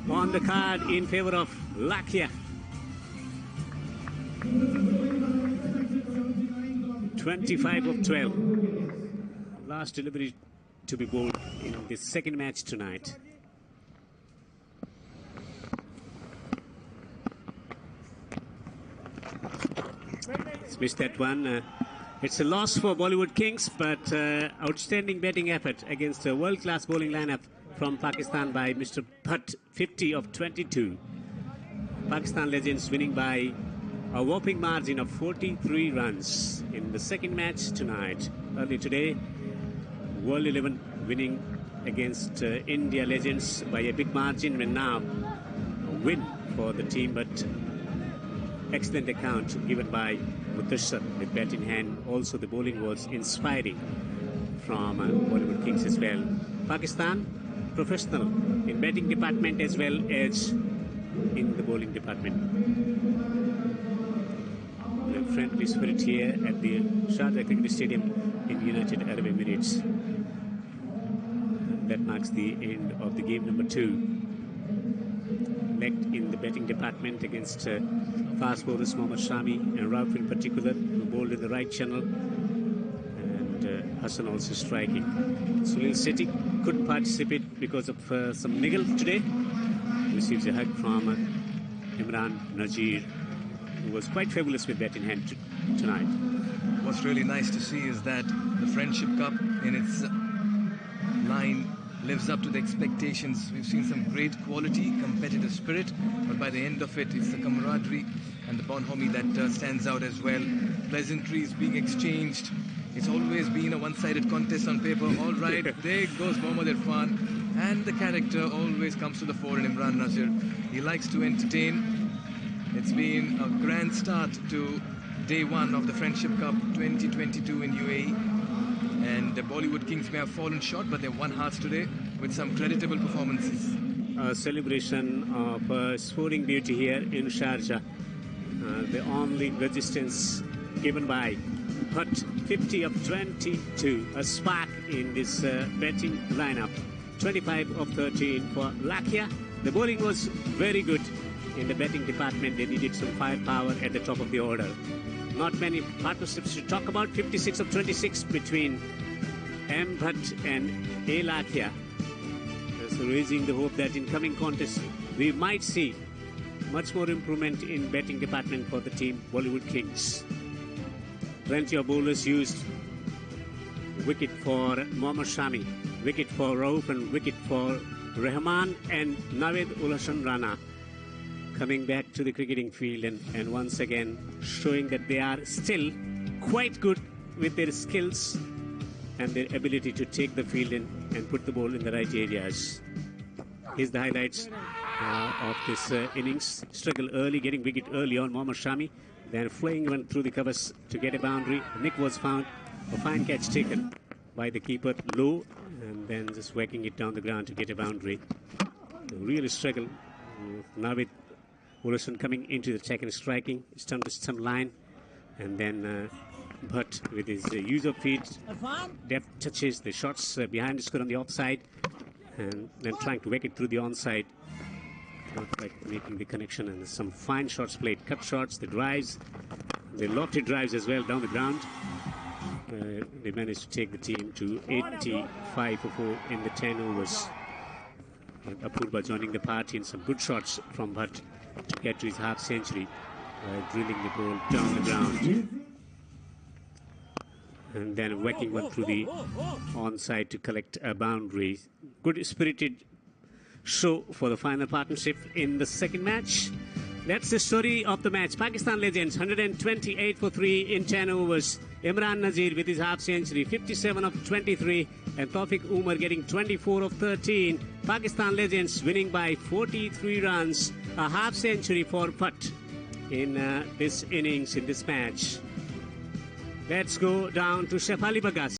on the card in favor of Lakhia. 25 of 12. Last delivery to be bowled in the second match tonight. Let's miss that one. It's a loss for Bollywood Kings, but outstanding batting effort against a world-class bowling lineup from Pakistan by Mr. Bhatt, 50 of 22. Pakistan Legends winning by a whopping margin of 43 runs in the second match tonight. Early today, World 11 winning against India Legends by a big margin, and now a win for the team, but excellent account given by Mudassir with bat in hand. Also, the bowling was inspiring from Bollywood Kings as well. Pakistan, professional in batting department as well as in the bowling department. A friendly spirit here at the Sharjah Cricket Stadium in United Arab Emirates. That marks the end of the game number 2. Left in the batting department against fast bowlers Mohammad Shami and Rauf in particular, who bowled in the right channel, and Hassan also striking. Sunil Shetty couldn't participate because of some niggle today. Receives a hug from Imran Nazir, who was quite fabulous with bat in hand tonight. What's really nice to see is that the Friendship Cup in its line lives up to the expectations. We've seen some great quality, competitive spirit, but by the end of it, it's the camaraderie and the bonhomie that stands out as well. Pleasantries being exchanged. It's always been a one-sided contest on paper. All right, there goes Mohammad Irfan, and the character always comes to the fore in Imran Nazir. He likes to entertain. It's been a grand start to day 1 of the Friendship Cup 2022 in UAE. And the Bollywood Kings may have fallen short, but they won hearts today with some creditable performances. A celebration of sporting beauty here in Sharjah. The only resistance given by Bhatt, 50 of 22. A spark in this batting lineup. 25 of 13 for Lakhia. The bowling was very good in the batting department. They needed some firepower at the top of the order. Not many partnerships to talk about. 56 of 26 between M. Bhatt and A. Lakhia. So raising the hope that in coming contests we might see much more improvement in batting department for the team Bollywood Kings. Plenty of bowlers used. Wicket for Mohammad Shami, wicket for Rauf, and wicket for Rahman and Nawed Ul Hassan Rana. Coming back to the cricketing field and once again showing that they are still quite good with their skills and their ability to take the field and put the ball in the right areas. Here's the highlights of this innings. Struggle early, getting wicket early on Mohammad Shami, then flying one through the covers to get a boundary. Nick was found, a fine catch taken by the keeper low, and then just whacking it down the ground to get a boundary. Really struggle. Nawed Ul Hassan coming into the attack and striking, stump to stump line, and then Bhatt with his use of feet, depth touches the shots behind the square on the offside, and then trying to whack it through the onside, not quite making the connection, and some fine shots played, cut shots, the drives, the lofty drives as well down the ground. They managed to take the team to 85 for 4 in the 10 overs. And Apurva joining the party, and some good shots from Bhatt to get to his half century, drilling the ball down the ground. And then whacking one through the onside to collect a boundary. Good spirited show for the final partnership in the second match. That's the story of the match. Pakistan Legends 128 for 3 in 10 overs. Imran Nazir with his half century, 57 of 23, and Tawfiq Umar getting 24 of 13. Pakistan Legends winning by 43 runs, a half century for Bhatt. in this innings, in this match. Let's go down to Shefali Bagas.